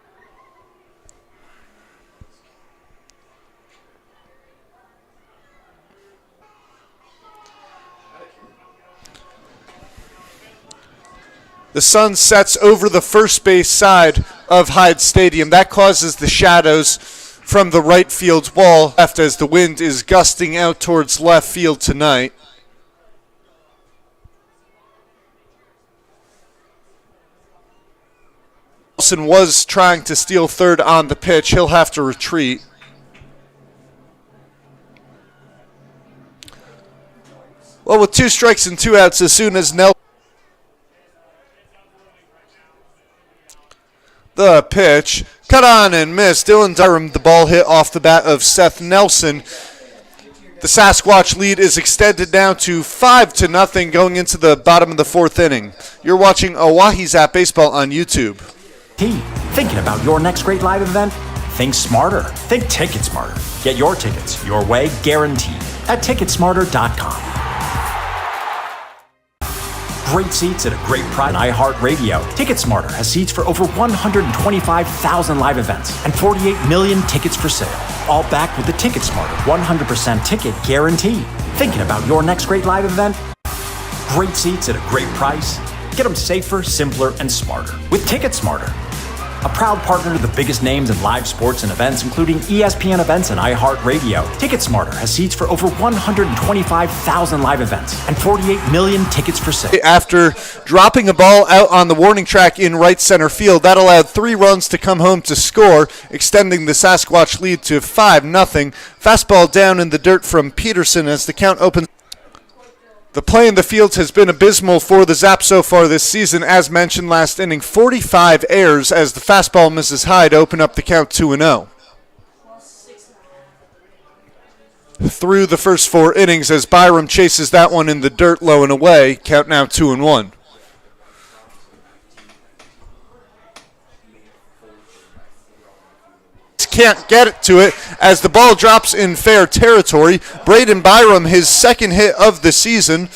The sun sets over the first base side of Hyde Stadium. That causes the shadows from the right field wall left as the wind is gusting out towards left field tonight. Wilson was trying to steal third on the pitch. He'll have to retreat. Well, with 2 strikes and 2 outs, as soon as Nelson... The pitch, cut on and missed. Dylan Durham, the ball hit off the bat of Seth Nelson. The Sasquatch lead is extended now to 5-0 going into the bottom of the 4th inning. You're watching Oahe Zap Baseball on YouTube. Thinking about your next great live event? Think smarter. Think Ticket Smarter. Get your tickets your way, guaranteed, at Ticketsmarter.com. Great seats at a great price on iHeartRadio. Ticket Smarter has seats for over 125,000 live events and 48 million tickets for sale. All backed with the Ticket Smarter 100% ticket guarantee. Thinking about your next great live event? Great seats at a great price. Get them safer, simpler, and smarter with Ticket Smarter. A proud partner to the biggest names in live sports and events, including ESPN events and iHeartRadio. TicketSmarter has seats for over 125,000 live events and 48 million tickets for sale. After dropping a ball out on the warning track in right center field, that allowed 3 runs to come home to score, extending the Sasquatch lead to 5-0. Fastball down in the dirt from Peterson as the count opens. The play in the fields has been abysmal for the Zap so far this season. As mentioned last inning, 45 errors as the fastball misses high to open up the count 2-0. Through the first 4 innings as Byram chases that one in the dirt low and away, count now 2-1. Can't get it to it as the ball drops in fair territory. Braden Byram, his 2nd hit of the season.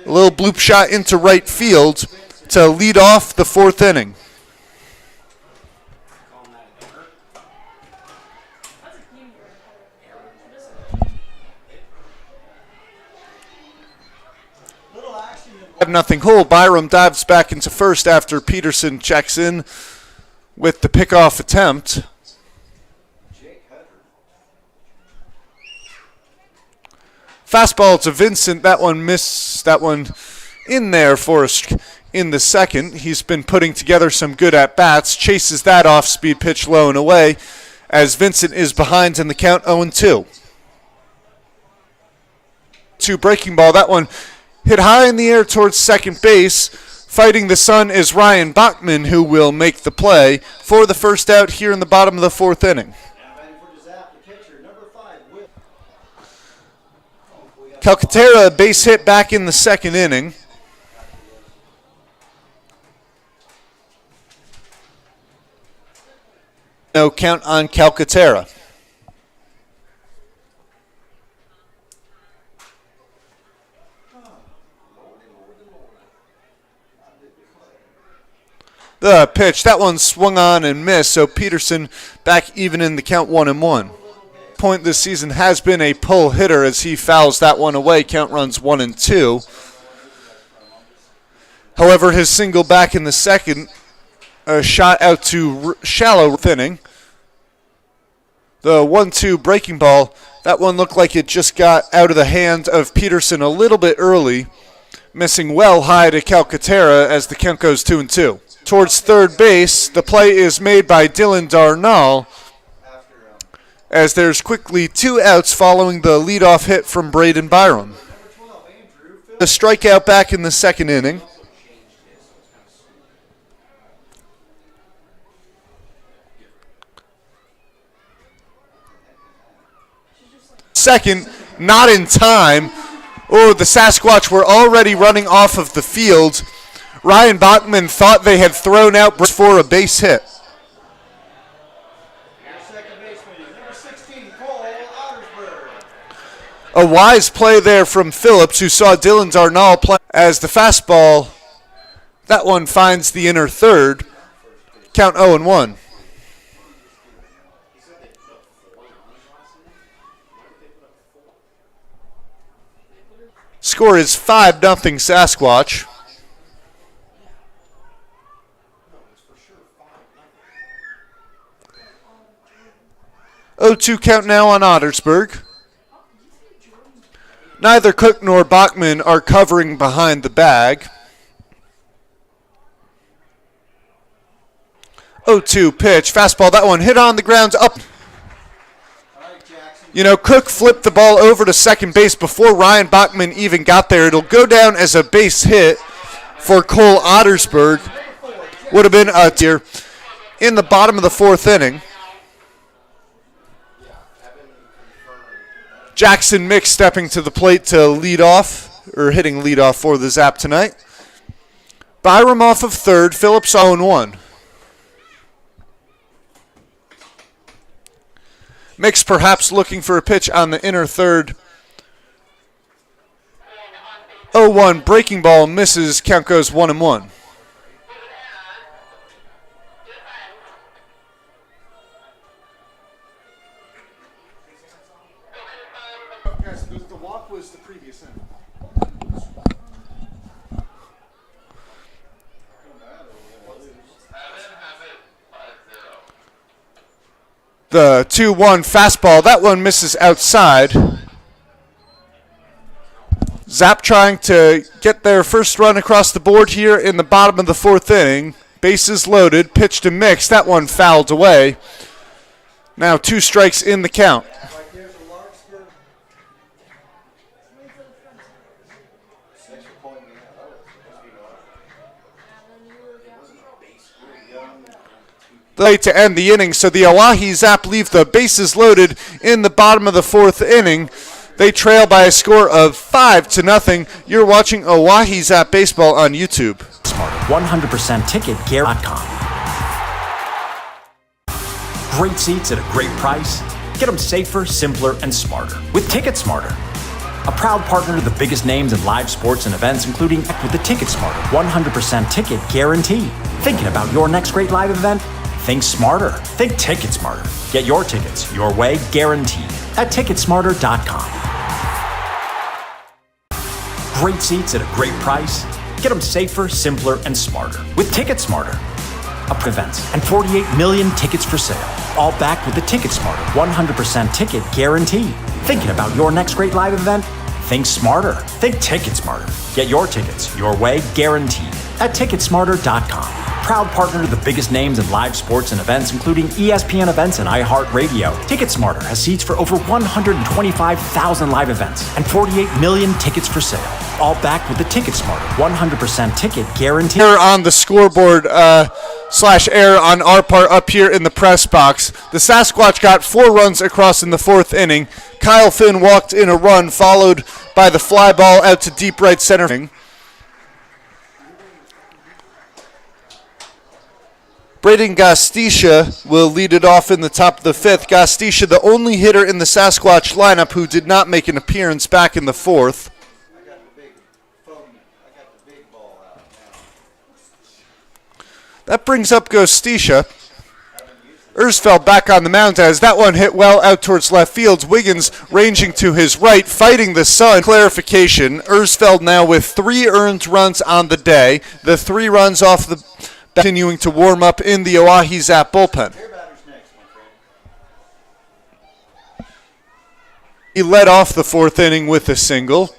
A little bloop shot into right field to lead off the 4th inning. Nothing hole. Byram dives back into first after Peterson checks in with the pickoff attempt. Fastball to Vincent. That one missed. That one in there for a in the 2nd. He's been putting together some good at-bats. Chases that off-speed pitch low and away as Vincent is behind in the count 0-2. 2 breaking ball. That one hit high in the air towards second base Fighting the sun is Ryan Bachman, who will make the play for the first out here in the bottom of the fourth inning. Calcaterra, base hit back in the second inning. No count on Calcaterra. The pitch, that one swung on and missed, so Peterson back even in the count 1-1. Point this season has been a pull hitter as he fouls that one away. Count runs 1-2. However, his single back in the second, a shot out to shallow inning. The 1-2 breaking ball, that one looked like it just got out of the hand of Peterson a little bit early, missing well high to Calcaterra as the count goes 2-2. Towards third base, the play is made by Dylan Darnall, as there's quickly 2 outs following the leadoff hit from Braden Byram. The strikeout back in the second inning. Second, not in time. Oh, the Sasquatch were already running off of the field. Ryan Bachman thought they had thrown out for a base hit. A wise play there from Phillips, who saw Dylan Darnall play as the fastball. That one finds the inner third. Count 0-1. Score is 5-0 Sasquatch. 0-2 count now on Ottersburg. Neither Cook nor Bachman are covering behind the bag. 0-2 pitch. Fastball, that one hit on the ground up. You know, Cook flipped the ball over to second base before Ryan Bachman even got there. It'll go down as a base hit for Cole Ottersburg. Would have been a tier in the bottom of the fourth inning. Jackson Mix stepping to the plate to lead off, or hitting lead off for the Zap tonight. Byram off of third, Phillips 0-1. Mix perhaps looking for a pitch on the inner third. 0-1 breaking ball misses, count goes 1-1. The walk was the previous inning. The 2-1 fastball, that one misses outside. Zap trying to get their first run across the board here in the bottom of the fourth inning. Bases loaded, pitch to Mix, that one fouled away. Now 2 strikes in the count. Late to end the inning, so the Oahe Zap leave the bases loaded in the bottom of the fourth inning. They trail by a score of 5-0. You're watching Oahe Zap Baseball on YouTube. Smarter 100% ticket Gear.com. Great seats at a great price. Get them safer, simpler, and smarter with Ticket Smarter. A proud partner to the biggest names in live sports and events, including with the Ticket Smarter 100% ticket guarantee. Thinking about your next great live event? Think smarter. Think Ticket Smarter. Get your tickets your way, guaranteed, at Ticketsmarter.com. Great seats at a great price. Get them safer, simpler, and smarter with Ticket Smarter. Events and 48 million tickets for sale. All backed with the Ticket Smarter 100% ticket guarantee. Thinking about your next great live event? Think smarter. Think Ticket Smarter. Get your tickets your way, guaranteed, at Ticketsmarter.com. proud partner to the biggest names in live sports and events, including ESPN events and iHeartRadio. TicketSmarter has seats for over 125,000 live events and 48 million tickets for sale. All backed with the TicketSmarter 100% ticket guarantee. Here on the scoreboard / error on our part up here in the press box. The Sasquatch got 4 runs across in the 4th inning. Kyle Finn walked in a run, followed by the fly ball out to deep right center. Braden Gastisha will lead it off in the top of the 5th. Gastisha, the only hitter in the Sasquatch lineup who did not make an appearance back in the 4th. I got the big ball out now. That brings up Gastisha. Ersfeld back on the mound as that one hit well out towards left field. Wiggins ranging to his right, fighting the sun. Clarification, Ersfeld now with 3 earned runs on the day. The 3 runs off the continuing to warm up in the Oahe Zap bullpen. He led off the 4th inning with a single.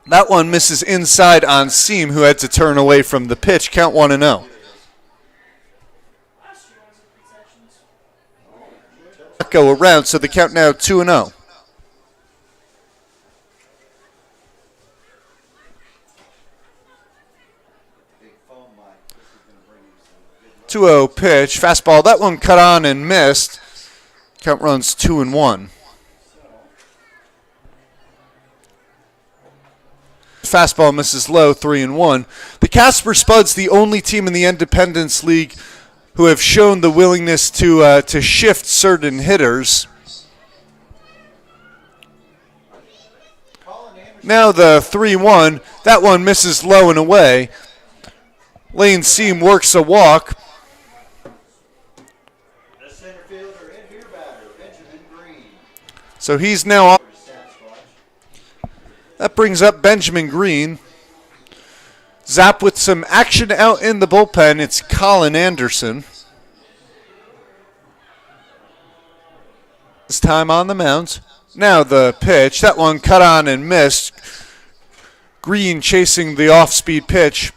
That one misses inside on Seam, who had to turn away from the pitch. Count 1-0. Go around, so the count now 2-0. Pitch, fastball. That one cut on and missed. Count runs 2-1. Fastball misses low, 3-1. The Casper Spuds, the only team in the Independence League who have shown the willingness to shift certain hitters. Now the 3-1. That one misses low and away. Lane Seam works a walk. So he's now off. That brings up Benjamin Green. Zap with some action out in the bullpen. It's Colin Anderson. This time on the mound. Now the pitch. That one cut on and missed. Green chasing the off-speed pitch.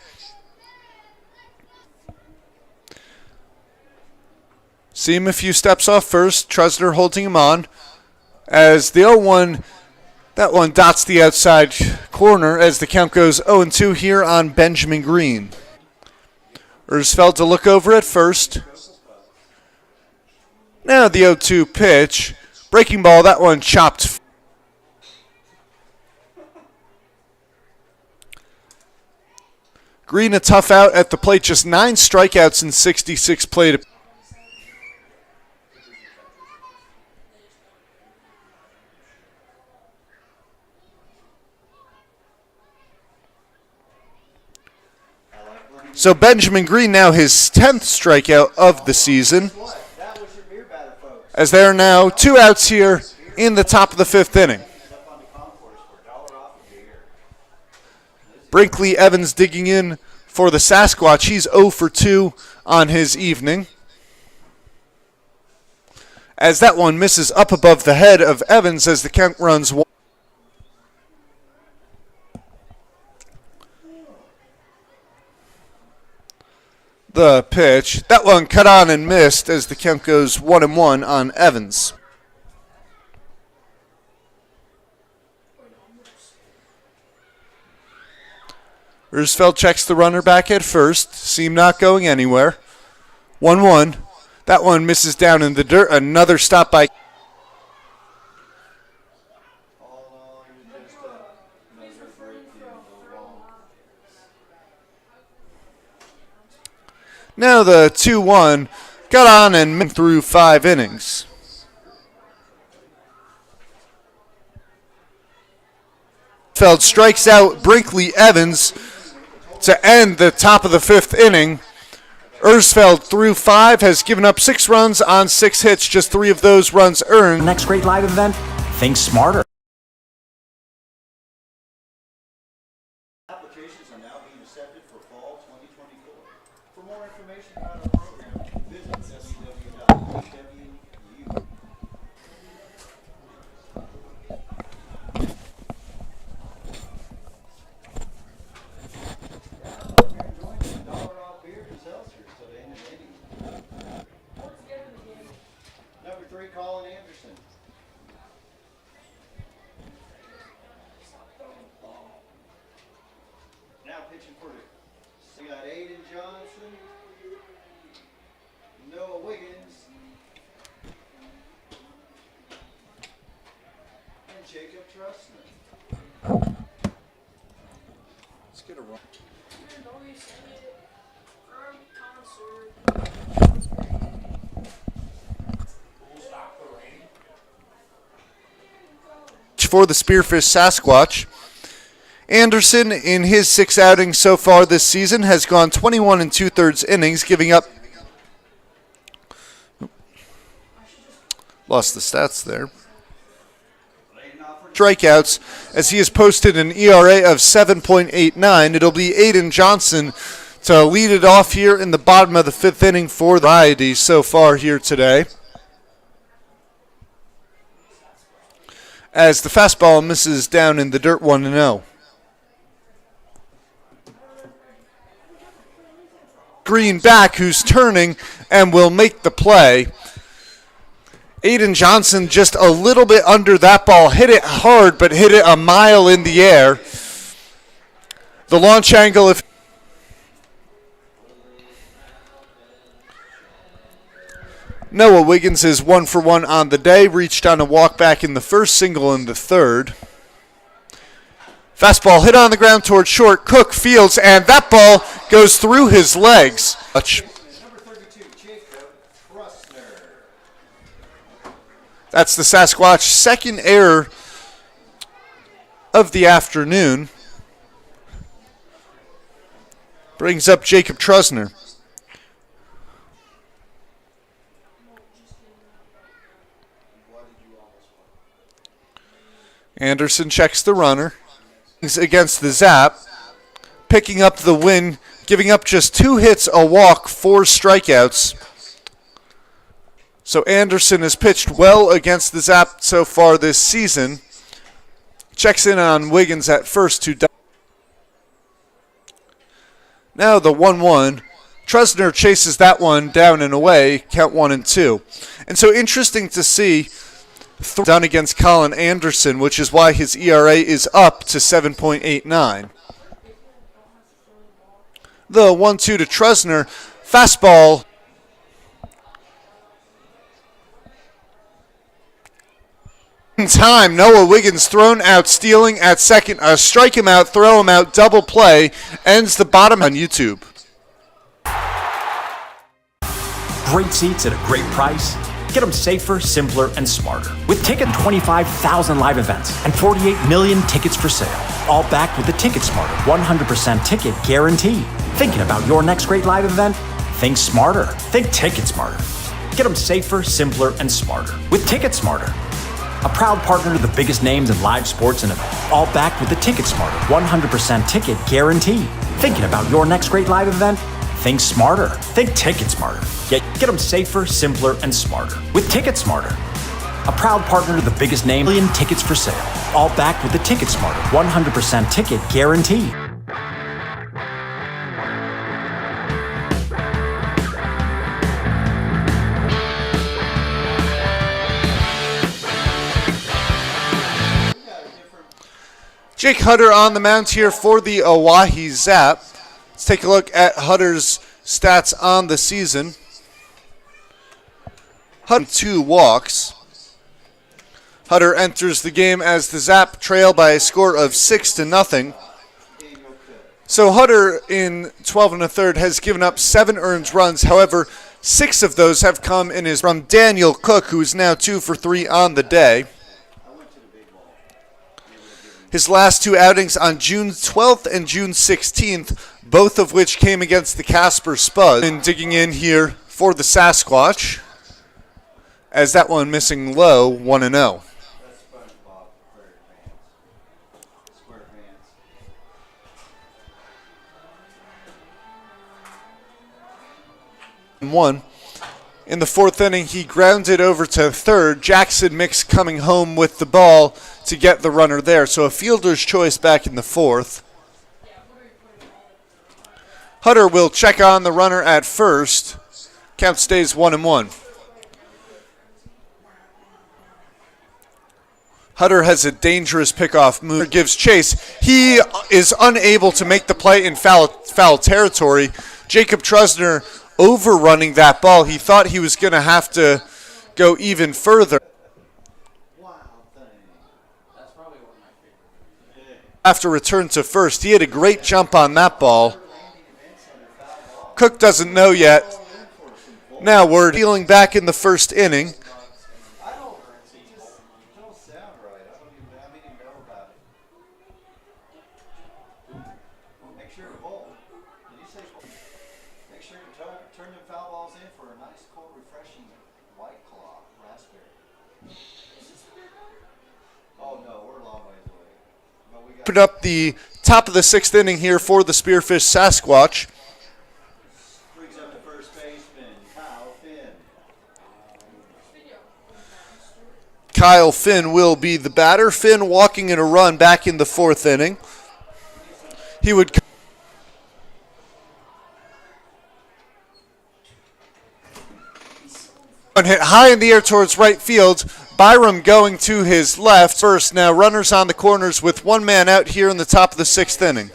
Seam a few steps off first. Trusner holding him on. As the 0-1, that one dots the outside corner as the count goes 0-2 here on Benjamin Green. Ersfeld to look over at first. Now the 0-2 pitch. Breaking ball, that one chopped. Green a tough out at the plate, just 9 strikeouts in 66 plate. So Benjamin Green now his 10th strikeout of the season. As there are now 2 outs here in the top of the 5th inning. Brinkley Evans digging in for the Sasquatch. He's 0 for 2 on his evening. As that one misses up above the head of Evans as the count runs 1. The pitch. That one cut on and missed as the count goes 1-1 on Evans. Ersfeld checks the runner back at first. Seam not going anywhere. 1-1. That one misses down in the dirt. Another stop by. Now the 2-1 got on and through 5 innings. Feld strikes out Brinkley Evans to end the top of the 5th inning. Ersfeld through 5 has given up 6 runs on 6 hits, just 3 of those runs earned. Next great live event, think smarter. Applications are now being accepted for fall 2024. For more information about our program, visit www.hwu. $1 off beer is We got Aiden Johnson, Noah Wiggins, and Jacob Trustman. Let's get a run. For the Spearfish Sasquatch. Anderson, in his 6 outings so far this season, has gone 21 2/3 innings, giving up. Lost the stats there. Strikeouts, as he has posted an ERA of 7.89. It'll be Aiden Johnson to lead it off here in the bottom of the 5th inning for the variety so far here today. As the fastball misses down in the dirt 1-0. Green back, who's turning and will make the play. Aiden Johnson just a little bit under that ball. Hit it hard, but hit it a mile in the air. The launch angle, if Noah Wiggins is 1 for 1 on the day. Reached on a walk back in the first, single in the third. Fastball hit on the ground towards short. Cook fields, and that ball goes through his legs. Number 32, Jacob Trustner. That's the Sasquatch second error of the afternoon. Brings up Jacob Trustner. Anderson checks the runner. Against the Zap. Picking up the win. Giving up just 2 hits, a walk, 4 strikeouts. So Anderson has pitched well against the Zap so far this season. Checks in on Wiggins at first to now the 1-1. Trustner chases that one down and away, count 1-2. And so interesting to see done against Colin Anderson, which is why his ERA is up to 7.89. The 1-2 to Trustner. Fastball. In time, Noah Wiggins thrown out, stealing at second. Strike him out, throw him out, double play. Ends the bottom on YouTube. Great seats at a great price. Get them safer, simpler, and smarter. With ticket 25,000 live events and 48 million tickets for sale. All backed with the Ticket Smarter 100% ticket guarantee. Thinking about your next great live event? Think smarter. Think Ticket Smarter. Get them safer, simpler, and smarter. With Ticket Smarter. A proud partner to the biggest names in live sports and events. All backed with the Ticket Smarter 100% ticket guarantee. Thinking about your next great live event? Think smarter. Think Ticket Smarter. Get them safer, simpler, and smarter. With Ticket Smarter. A proud partner to the biggest name. Million tickets for sale. All backed with the Ticket Smarter 100% ticket guarantee. Jake Hutter on the mound here for the Oahe Zap. Let's take a look at Hutter's stats on the season. Hutter 2 walks. Hutter enters the game as the Zap trail by a score of 6-0. So Hutter in 12 1/3 has given up 7 earned runs. However, 6 of those have come in his from Daniel Cook, who is now 2 for 3 on the day. His last 2 outings on June 12th and June 16th, both of which came against the Casper Spuds. And digging in here for the Sasquatch, as that one missing low, 1-0. One. In the 4th inning, he grounded over to third. Jackson Mix coming home with the ball to get the runner there. So a fielder's choice back in the 4th. Hutter will check on the runner at first. Count stays 1-1. Hutter has a dangerous pickoff move. Gives chase. He is unable to make the play in foul territory. Jacob Trusner overrunning that ball. He thought he was going to have to go even further. After return to first, he had a great jump on that ball. Cook doesn't know yet. Now we're dealing back in the first inning. Open up the top of the sixth inning here for the Spearfish Sasquatch. Brings up the first baseman, Kyle Finn. Kyle Finn will be the batter. Finn walking in a run back in the fourth inning. He would hit high in the air towards right field. Byram going to his left first. Now runners on the corners with one man out here in the top of the sixth inning.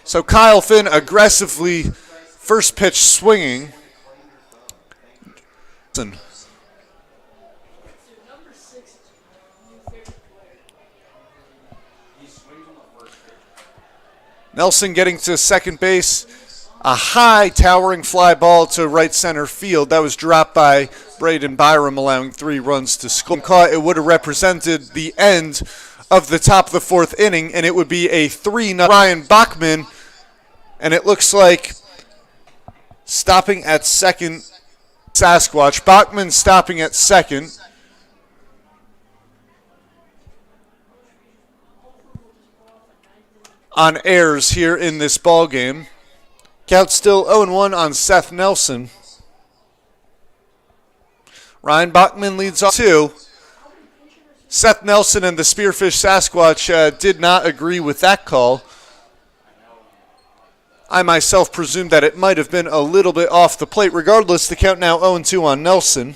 So Kyle Finn aggressively first pitch swinging. Nelson getting to second base. A high towering fly ball to right center field. That was dropped by Braden Byram, allowing 3 runs to score. Caught, it would have represented the end of the top of the fourth inning, and it would be a 3-0 Ryan Bachman. And it looks like stopping at second, Sasquatch. Bachman stopping at second. On errors here in this ball game. Count still 0-1 on Seth Nelson. Ryan Bachman leads off 2. Seth Nelson and the Spearfish Sasquatch did not agree with that call. I myself presume that it might have been a little bit off the plate. Regardless, the count now 0-2 on Nelson.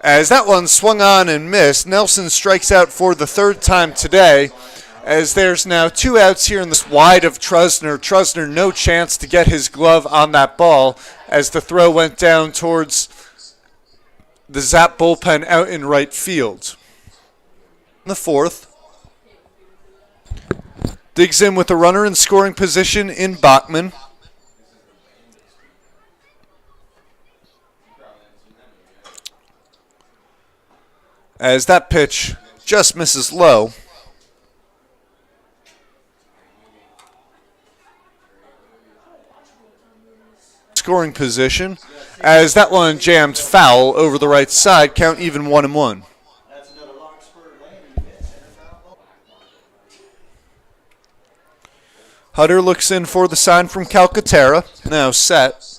As that one swung on and missed, Nelson strikes out for the 3rd time today. As there's now 2 outs here in this wide of Trusner. Trusner no chance to get his glove on that ball as the throw went down towards the Zap bullpen out in right field. In the 4th. Digs in with a runner in scoring position in Bachman. As that pitch just misses low. Scoring position as that one jammed foul over the right side. Count even 1-1. Hutter looks in for the sign from Calcaterra. Now set.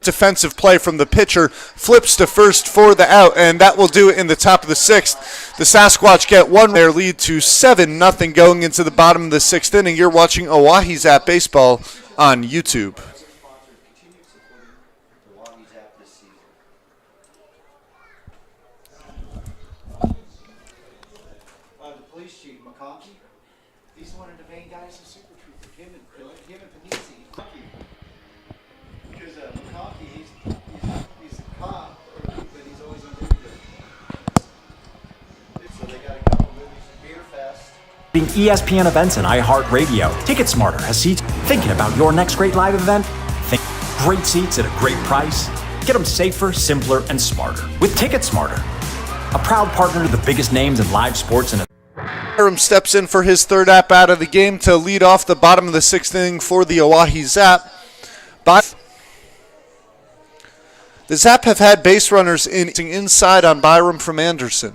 Defensive play from the pitcher, flips to first for the out, and that will do it in the top of the 6th. The Sasquatch get one their lead to 7-0 going into the bottom of the 6th inning. You're watching Oahe Zap Baseball on YouTube. The police chief, McConkey, he's one of the main guys in Super Trooper. Him and Panisi. Because McConkey, he's a cop, but he's always on duty. So they got a couple movies, Beer Fest. ESPN events and iHeartRadio. TicketSmarter has seats. Thinking about your next great live event? Think great seats at a great price. Get them safer, simpler, and smarter with TicketSmarter. A proud partner to the biggest names in live sports and Byram steps in for his 3rd at-bat of the game to lead off the bottom of the 6th inning for the Oahe Zap. The Zap have had base runners inside on Byram from Anderson.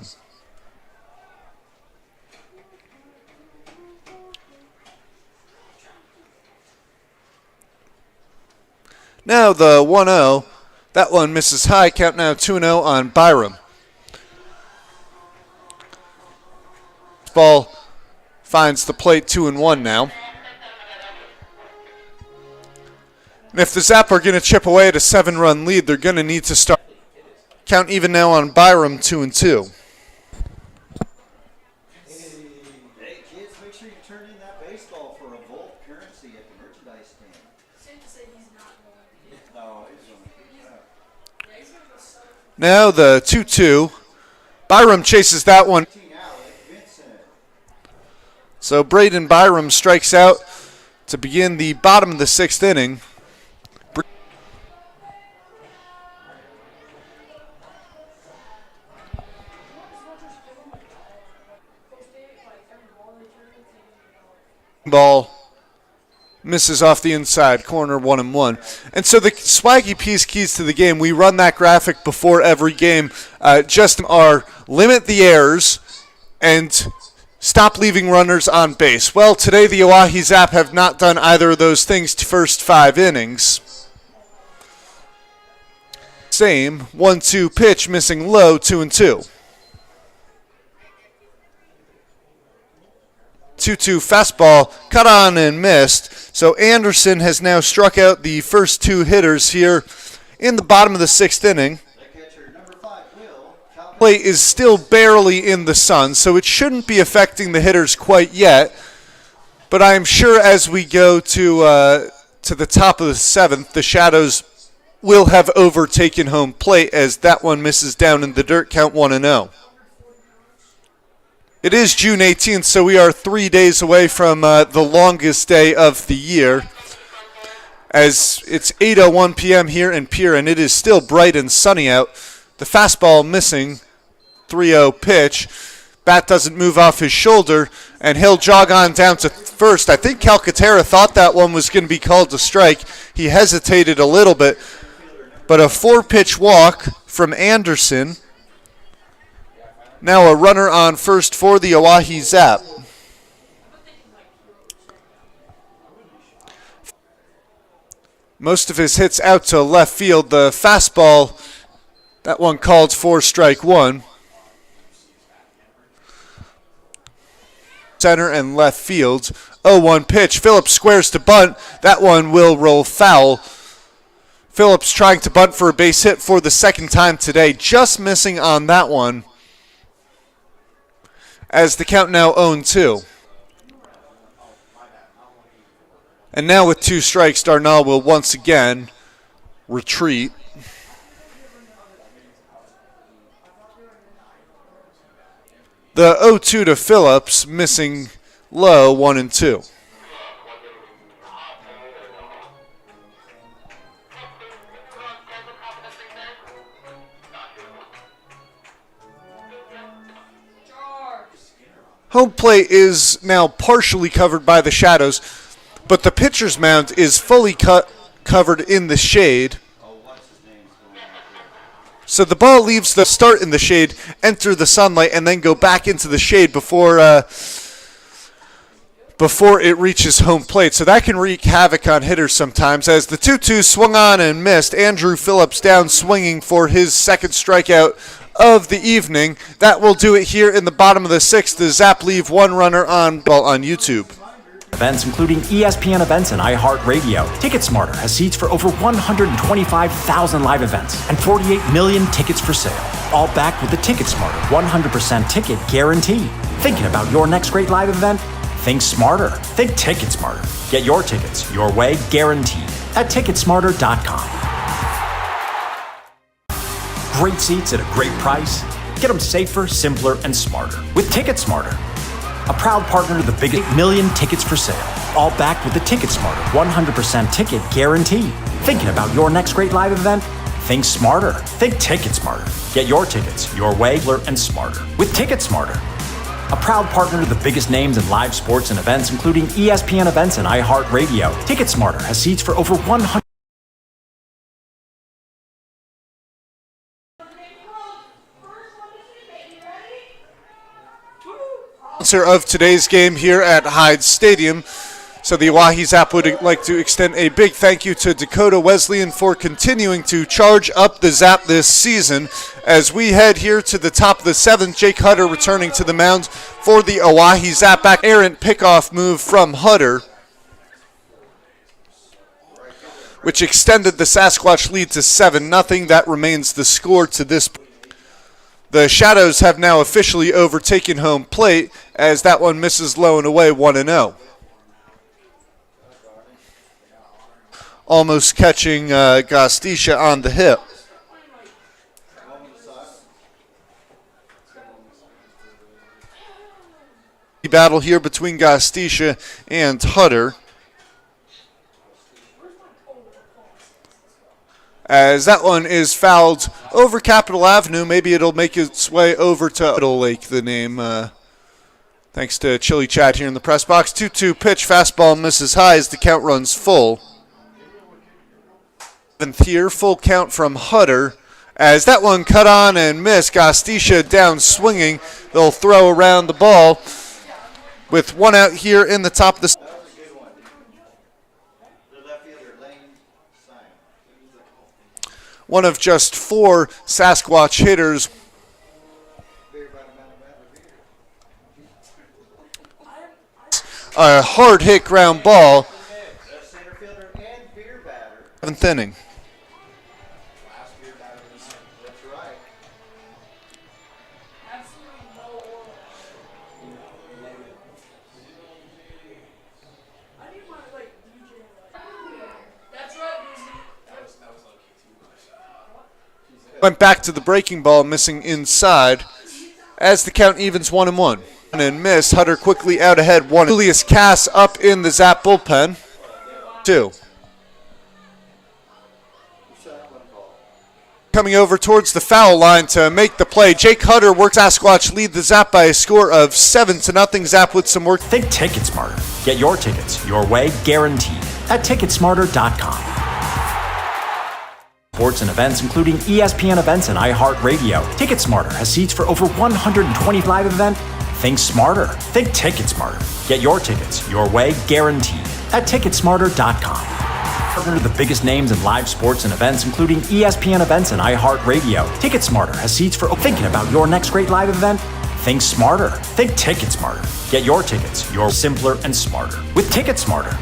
Now the 1-0. That one misses high. Count now 2-0 on Byram. Ball finds the plate 2-1 now. And if the Zap are going to chip away at a 7-run lead, they're going to need to start. Count even now on Byram, 2-2. Hey kids, make sure you turn in that baseball for a Volt currency at the merchandise stand. No, he's going to. Now the 2-2. Byram chases that one. So Braden Byram strikes out to begin the bottom of the 6th inning. Ball misses off the inside corner, 1-1. And so the Swaggy Peas keys to the game, we run that graphic before every game, just are limit the errors and stop leaving runners on base. Well, today the Oahe Zap have not done either of those things to first 5 innings. Same 1-2 pitch, missing low, 2-2. 2-2 fastball, cut on and missed. So Anderson has now struck out the first 2 hitters here in the bottom of the 6th inning. Play is still barely in the sun, so it shouldn't be affecting the hitters quite yet. But I'm sure as we go to the top of the 7th, the Shadows will have overtaken home plate as that one misses down in the dirt, count 1-0. It is June 18th, so we are 3 days away from the longest day of the year, as it's 8:01 p.m. here in Pierre, and it is still bright and sunny out. The fastball missing, 3-0 pitch. Bat doesn't move off his shoulder, and he'll jog on down to first. I think Calcaterra thought that one was going to be called a strike. He hesitated a little bit, but a 4-pitch walk from Anderson. Now a runner on first for the Oahe Zap. Most of his hits out to left field. The fastball, that one called for strike 1. Center and left field. 0-1 pitch. Phillips squares to bunt. That one will roll foul. Phillips trying to bunt for a base hit for the second time today. Just missing on that one, as the count now 0-2. And now with 2 strikes, Darnall will once again retreat. The 0-2 to Phillips, missing low, 1-2. Home plate is now partially covered by the Shadows, but the pitcher's mound is fully covered in the shade. So the ball leaves the start in the shade, enter the sunlight, and then go back into the shade before it reaches home plate. So that can wreak havoc on hitters sometimes. As the 2-2 swung on and missed, Andrew Phillips down swinging for his second strikeout of the evening. That will do it here in the bottom of the 6th. The Zap leave 1 runner on YouTube. Events including ESPN events and iHeartRadio. TicketSmarter has seats for over 125,000 live events and 48 million tickets for sale. All backed with the TicketSmarter 100% ticket guarantee. Thinking about your next great live event? Think smarter. Think TicketSmarter. Get your tickets your way, guaranteed, at TicketSmarter.com. Great seats at a great price. Get them safer, simpler, and smarter with TicketSmarter. A proud partner to the biggest million tickets for sale. All backed with the TicketSmarter 100% ticket guarantee. Thinking about your next great live event? Think smarter. Think TicketSmarter. Get your tickets your way, and smarter with TicketSmarter. A proud partner to the biggest names in live sports and events, including ESPN events and iHeartRadio. TicketSmarter has seats for over 100. Sponsor of today's game here at Hyde Stadium, So the Oahe Zap would like to extend a big thank you to Dakota Wesleyan for continuing to charge up the Zap this season. As we head here to the top of the 7th, Jake Hutter returning to the mound for the Oahe Zap. Back errant pickoff move from Hutter, which extended the Sasquatch lead to 7-0. That remains the score to this point. The Shadows have now officially overtaken home plate as that one misses low and away 1-0. Almost catching Gostisha on the hip. The battle here between Gostisha and Hutter, as that one is fouled over Capitol Avenue. Maybe it'll make its way over to Idle Lake, the name. Thanks to Chili Chat here in the press box. 2-2 pitch, fastball misses high as the count runs full. Here, full count from Hutter, as that one cut on and missed. Gostisha down swinging. They'll throw around the ball with one out here in the top of the. One of just 4 Sasquatch hitters. A hard hit ground ball. 7th inning. Went back to the breaking ball, missing inside, as the count evens 1-1. And miss. Hutter quickly out ahead. Julius Cass up in the Zap bullpen. 2. Coming over towards the foul line to make the play. Jake Hutter works Sasquatch lead the Zap by a score of 7-0. Zap with some work. Think Ticket Smarter. Get your tickets your way, guaranteed, at Ticketsmarter.com. Sports and events, including ESPN events and iHeartRadio. Ticket Smarter has seats for over 120 live events. Think smarter. Think Ticket Smarter. Get your tickets your way, guaranteed, at Ticketsmarter.com. Partner to the biggest names in live sports and events, including ESPN events and iHeartRadio. Ticket Smarter has seats for thinking about your next great live event. Think smarter. Think Ticket Smarter. Get your tickets your simpler and smarter with Ticket Smarter.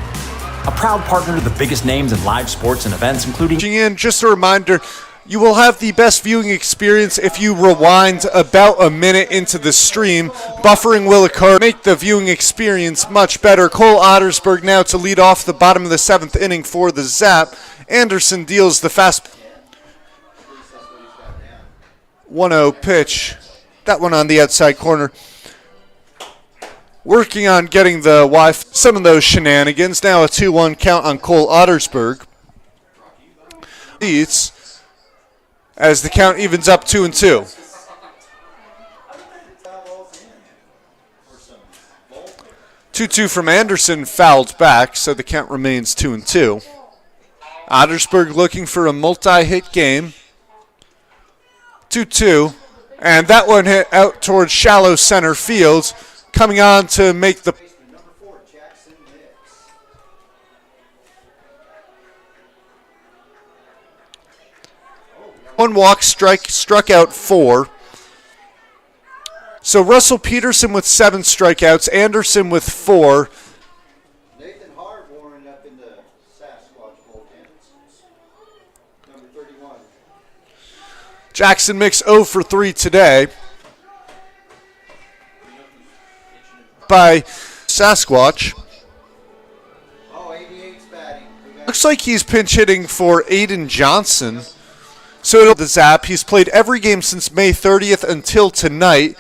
A proud partner to the biggest names in live sports and events, including. In, just a reminder, you will have the best viewing experience if you rewind about a minute into the stream. Buffering will occur, make the viewing experience much better. Cole Ottersberg now to lead off the bottom of the 7th inning for the Zap. Anderson deals the fast 1-0 pitch. That one on the outside corner. Working on getting the Wi-Fi, some of those shenanigans. Now a 2-1 count on Cole Ottersberg. Leads as the count evens up 2-2. 2-2 from Anderson, fouled back, so the count remains 2-2. Ottersberg looking for a multi-hit game. 2-2, and that one hit out towards shallow center field. Coming on to make the. One walk, struck out 4. So Russell Peterson with 7 strikeouts, Anderson with 4. Nathan Harborn up in the Sasquatch bullpen. Number 31. Jackson Mix 0 for 3 today. By Sasquatch. Oh, 88's batting. Looks like he's pinch hitting for Aiden Johnson. So it'll the Zap. He's played every game since May 30th until tonight.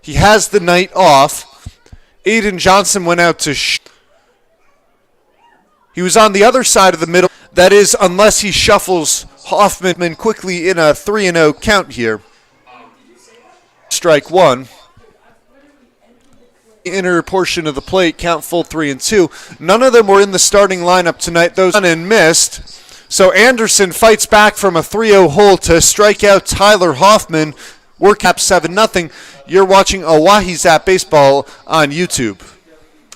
He has the night off. Aiden Johnson went out to he was on the other side of the middle. That is, unless he shuffles Hoffman quickly in a 3-0 count here. Strike 1. Inner portion of the plate, count full 3-2. None of them were in the starting lineup tonight. Those and missed. So Anderson fights back from a 3-0 hole to strike out Tyler Hoffman. Work cap 7-0. You're watching Oahe Zap Baseball on YouTube.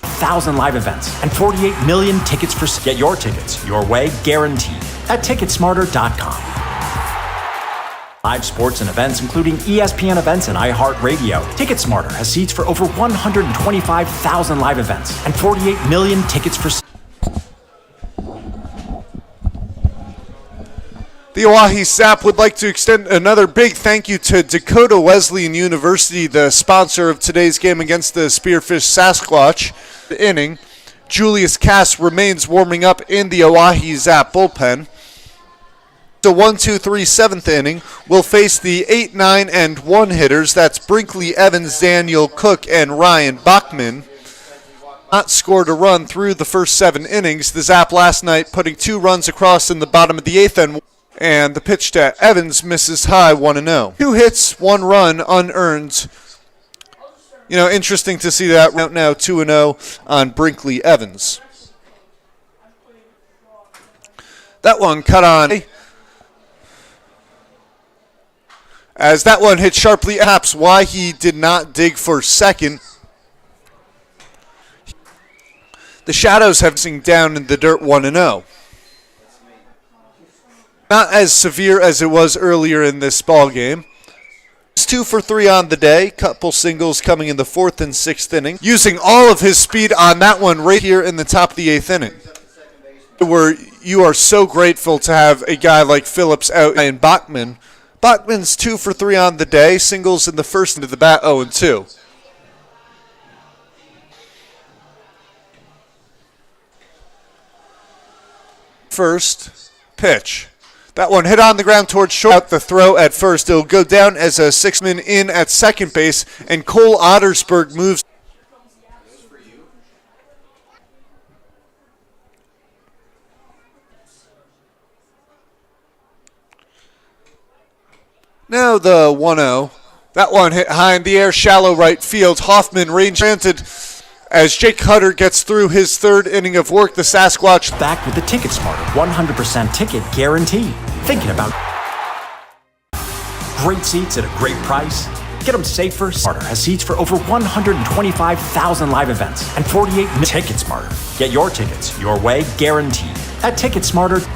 1,000 live events and 48 million tickets for sale. Get your tickets your way, guaranteed, at Ticketsmarter.com. Live sports and events, including ESPN events and iHeartRadio. TicketSmarter has seats for over 125,000 live events and 48 million tickets for sale. The Oahe Zap would like to extend another big thank you to Dakota Wesleyan University, the sponsor of today's game against the Spearfish Sasquatch. The inning, Julius Cass remains warming up in the Oahe Zap bullpen. The 1-2-3 seventh inning will face the 8, 9, and 1 hitters. That's Brinkley Evans, Daniel Cook, and Ryan Bachman. Not scored a run through the first 7 innings. The Zap last night putting 2 runs across in the bottom of the 8th, and the pitch to Evans misses high, 1-0. 2 hits, 1 run, unearned. You know, interesting to see that right now, 2-0 on Brinkley Evans. That one cut on. As that one hit sharply, perhaps why he did not dig for second. The Shadows have seen down in the dirt, 1-0. Not as severe as it was earlier in this ball game. It's 2 for 3 on the day. Couple singles coming in the 4th and 6th inning. Using all of his speed on that one right here in the top of the 8th inning. Where you are so grateful to have a guy like Phillips out and Bachman. Bachman's 2 for 3 on the day. Singles in the first into the bat, 0-2. First pitch. That one hit on the ground towards short. Out the throw at first. It'll go down as a 6-man in at second base, and Cole Ottersberg moves. Now the 1-0. That one hit high in the air, shallow right field. Hoffman range granted as Jake Hutter gets through his 3rd inning of work. The Sasquatch Back with the TicketSmarter 100% ticket guarantee. Thinking about great seats at a great price? Get them safer. Smarter has seats for over 125,000 live events and 48 million. TicketSmarter. Get your tickets your way, guaranteed, at TicketSmarter.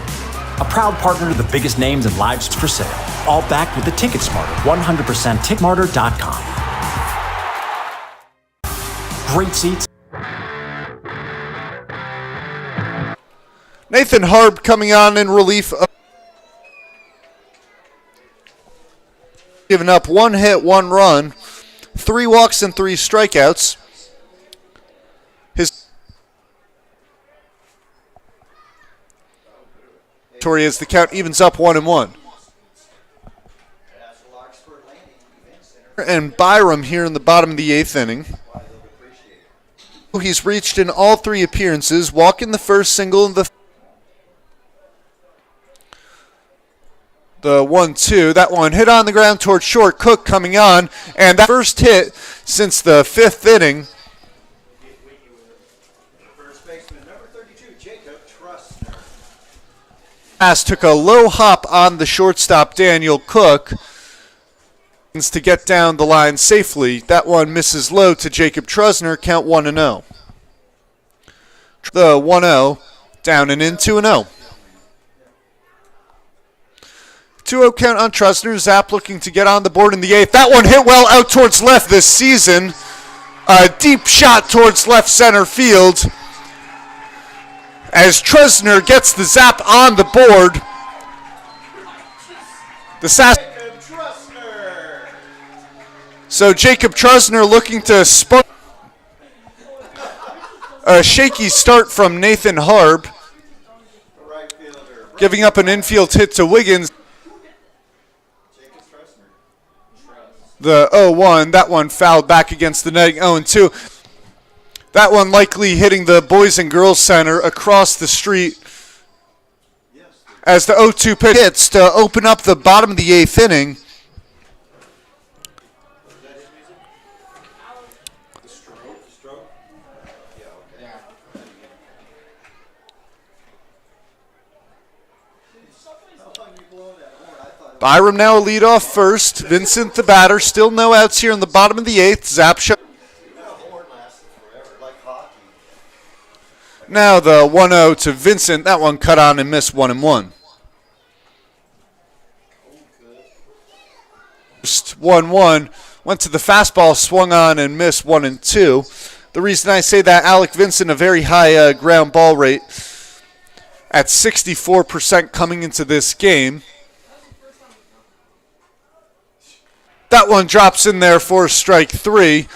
A proud partner to the biggest names in live for sale. All backed with the TicketSmarter 100% Ticketsmarter.com. Great seats. Nathan Harb coming on in relief. Giving up 1 hit, 1 run, 3 walks and 3 strikeouts. His Tori as the count evens up 1-1. And Byram here in the bottom of the 8th inning. He's reached in all 3 appearances, walking the first, single in the 1-2. That one hit on the ground towards short. Cook coming on, and that first hit since the 5th inning. First baseman, number 32, Jacob Trustner. Pass took a low hop on the shortstop, Daniel Cook, to get down the line safely. That one misses low to Jacob Trustner, count 1-0. The 1-0, down and in, 2-0. 2-0 count on Trustner. Zap looking to get on the board in the 8th. That one hit well out towards left this season. A deep shot towards left center field. As Trustner gets the Zap on the board. So Jacob Trustner looking to spot. A shaky start from Nathan Harb. Giving up an infield hit to Wiggins. The 0-1, that one fouled back against the netting, 0-2. That one likely hitting the Boys and Girls Center across the street as the 0-2 pitch hits to open up the bottom of the 8th inning. Byram now a leadoff first. Vincent the batter. Still no outs here in the bottom of the 8th. Zap shot. Now the 1-0 to Vincent. That one cut on and missed 1-1. First 1-1 went to the fastball, swung on and missed 1-2. The reason I say that, Alec Vincent, a very high ground ball rate at 64% coming into this game. That one drops in there for strike 3.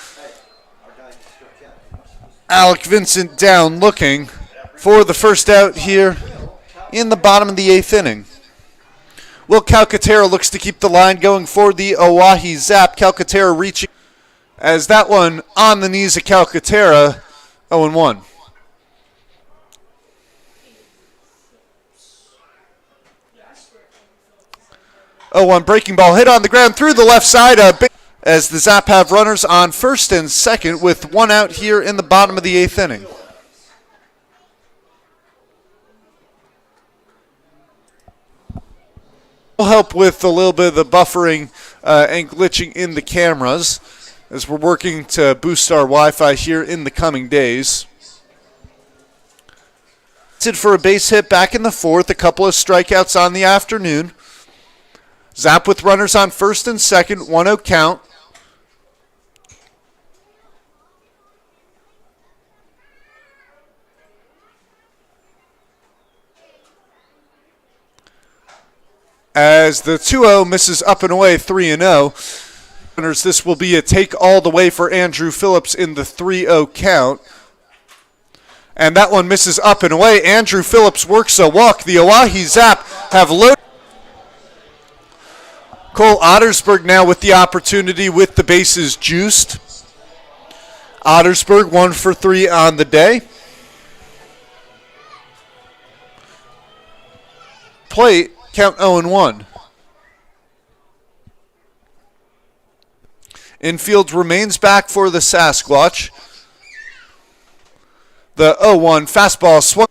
Alec Vincent down looking for the first out here in the bottom of the 8th inning. Will Calcaterra looks to keep the line going for the Oahe Zap. Calcaterra reaching as that one on the knees of Calcaterra, 0-1. One breaking ball hit on the ground through the left side as the Zap have runners on first and second with one out here in the bottom of the 8th inning. Will help with a little bit of the buffering and glitching in the cameras as we're working to boost our Wi-Fi here in the coming days. For a base hit back in the 4th, a couple of strikeouts on the afternoon. Zap with runners on first and second, 1-0 count. As the 2-0 misses up and away, 3-0. This will be a take all the way for Andrew Phillips in the 3-0 count. And that one misses up and away. Andrew Phillips works a walk. The Oahe Zap have loaded. Cole Ottersberg now with the opportunity with the bases juiced. Ottersberg 1 for 3 on the day. Plate, count 0-1. Infield remains back for the Sasquatch. The 0-1 fastball swung.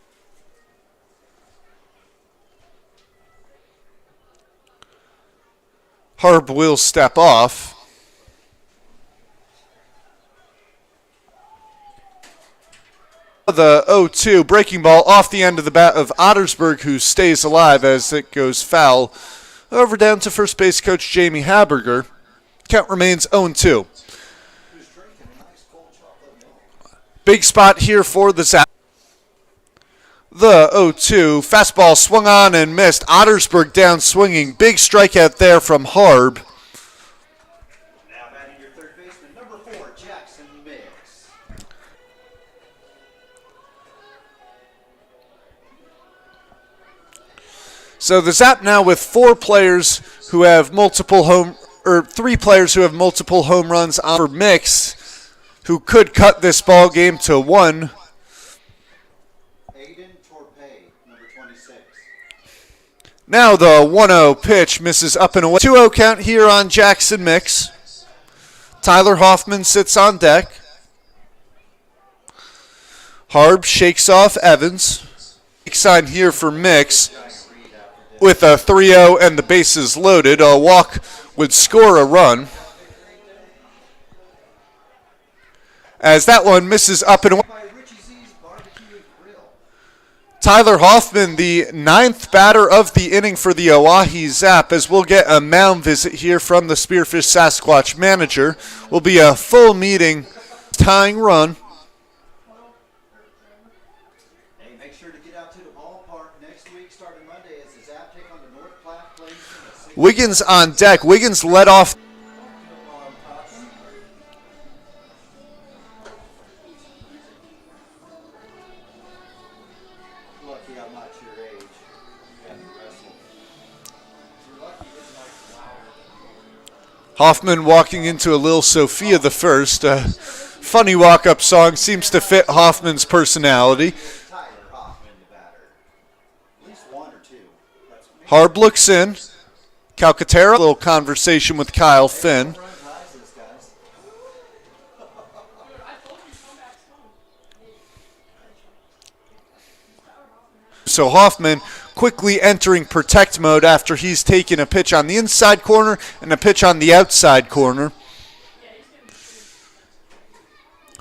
Harb will step off. The 0-2 breaking ball off the end of the bat of Ottersberg, who stays alive as it goes foul. Over down to first base coach Jamie Haberger. Count remains 0-2. Big spot here for the Zap. The 0-2 fastball swung on and missed. Ottersberg down swinging. Big strikeout there from Harb. Now batting your third baseman, number 4, Jackson Mix. So the Zap now with 4 players who have three players who have multiple home runs on for Mix, who could cut this ball game to 1. Now the 1-0 pitch misses up and away. 2-0 count here on Jackson Mix. Tyler Hoffman sits on deck. Harb shakes off Evans. Big sign here for Mix with a 3-0 and the bases loaded. A walk would score a run. As that one misses up and away. Tyler Hoffman, the 9th batter of the inning for the Oahe Zap, as we'll get a mound visit here from the Spearfish Sasquatch manager. Will be a full meeting, tying run. Hey, make sure to get out to the ballpark next week, starting Monday, as the Zap take on the North Platte Plains. Wiggins on deck. Wiggins led off. Lucky I'm not your age. You have to wrestle. You're lucky it's like louder. Hoffman walking into a Lil Sophia the first. Funny walk-up song, seems to fit Hoffman's personality. Tyler Hoffman, the batter. At least 1 or 2. That's me. Harb looks in. Calcaterra, a little conversation with Kyle Finn. Run highs, those guys. So Hoffman quickly entering protect mode after he's taken a pitch on the inside corner and a pitch on the outside corner.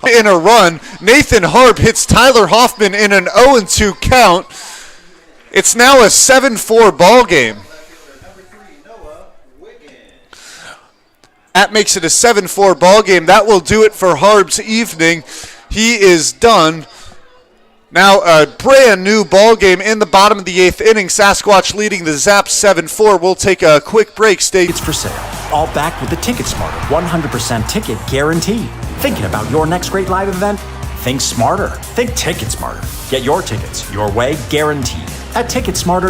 In a run, Nathan Harb hits Tyler Hoffman in an 0-2 count. It's now a 7-4 ball game. That makes it a 7-4 ball game. That will do it for Harb's evening. He is done. Now a brand new ball game in the bottom of the 8th inning. Sasquatch leading the Zap 7-4. We'll take a quick break. Stay. It's for sale. All backed with the Ticket Smarter 100% ticket guarantee. Thinking about your next great live event? Think smarter. Think Ticket Smarter. Get your tickets your way, guaranteed. At Ticket Smarter,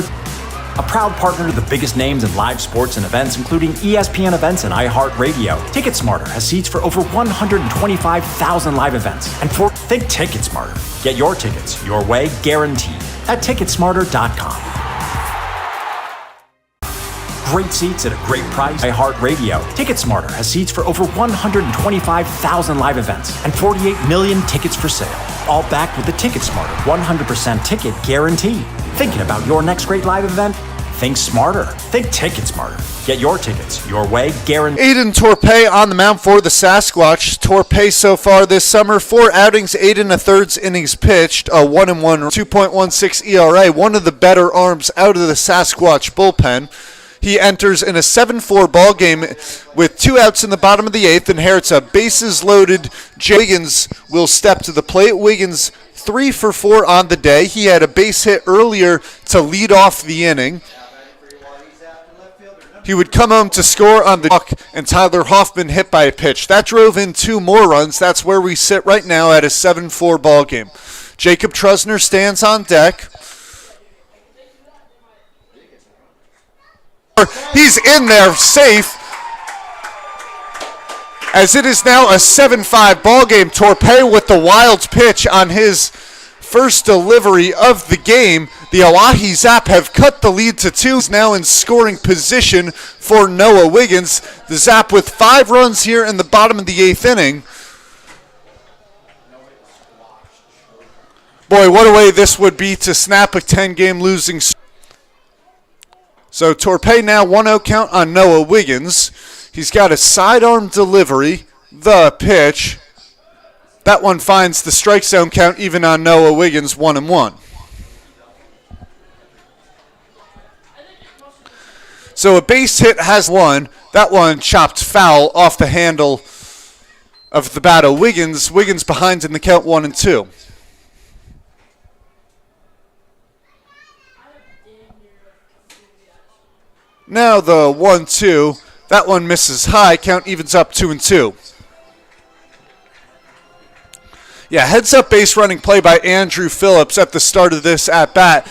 a proud partner to the biggest names in live sports and events, including ESPN events and iHeartRadio. Ticket Smarter has seats for over 125,000 live events. And think Ticket Smarter. Get your tickets your way, guaranteed. At ticketsmarter.com. Great seats at a great price. iHeartRadio. Ticket Smarter has seats for over 125,000 live events and 48 million tickets for sale. All backed with the Ticket Smarter 100% ticket guarantee. Thinking about your next great live event? Think smarter. Think Ticket Smarter. Get your tickets your way, guaranteed. Aiden Torpey on the mound for the Sasquatch. Torpey so far this summer, 4 outings, 8 1/3 innings pitched, a 1-1, 2.16 ERA, one of the better arms out of the Sasquatch bullpen. He enters in a 7-4 ball game with 2 outs in the bottom of the 8th, inherits a bases-loaded. Wiggins will step to the plate. Wiggins 3 for 4 on the day. He had a base hit earlier to lead off the inning. He would come home to score on the walk, and Tyler Hoffman hit by a pitch. That drove in 2 more runs. That's where we sit right now at a 7-4 ball game. Jacob Trusner stands on deck. He's in there safe, as it is now a 7-5 ball game. Torpey with the wild pitch on his first delivery of the game. The Oahe Zap have cut the lead to 2. Now in scoring position for Noah Wiggins. The Zap with 5 runs here in the bottom of the 8th inning. Boy, what a way this would be to snap a 10-game losing streak. So Torpey now 1-0 count on Noah Wiggins. He's got a sidearm delivery, the pitch. That one finds the strike zone count even on Noah Wiggins, 1-1. So a base hit has one. That one chopped foul off the handle of the bat of Wiggins. Wiggins behind in the count 1-2. Now the 1-2. That one misses high. Count evens up 2-2. Yeah, heads up base running play by Andrew Phillips at the start of this at bat.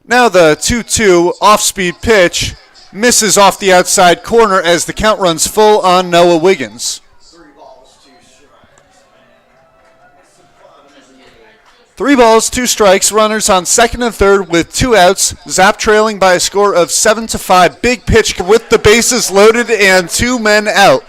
Now the 2-2 off-speed pitch misses off the outside corner as the count runs full on Noah Wiggins. 3 balls, 2 strikes, runners on second and third with 2 outs. Zap trailing by a score of 7-5. Big pitch with the bases loaded and 2 men out.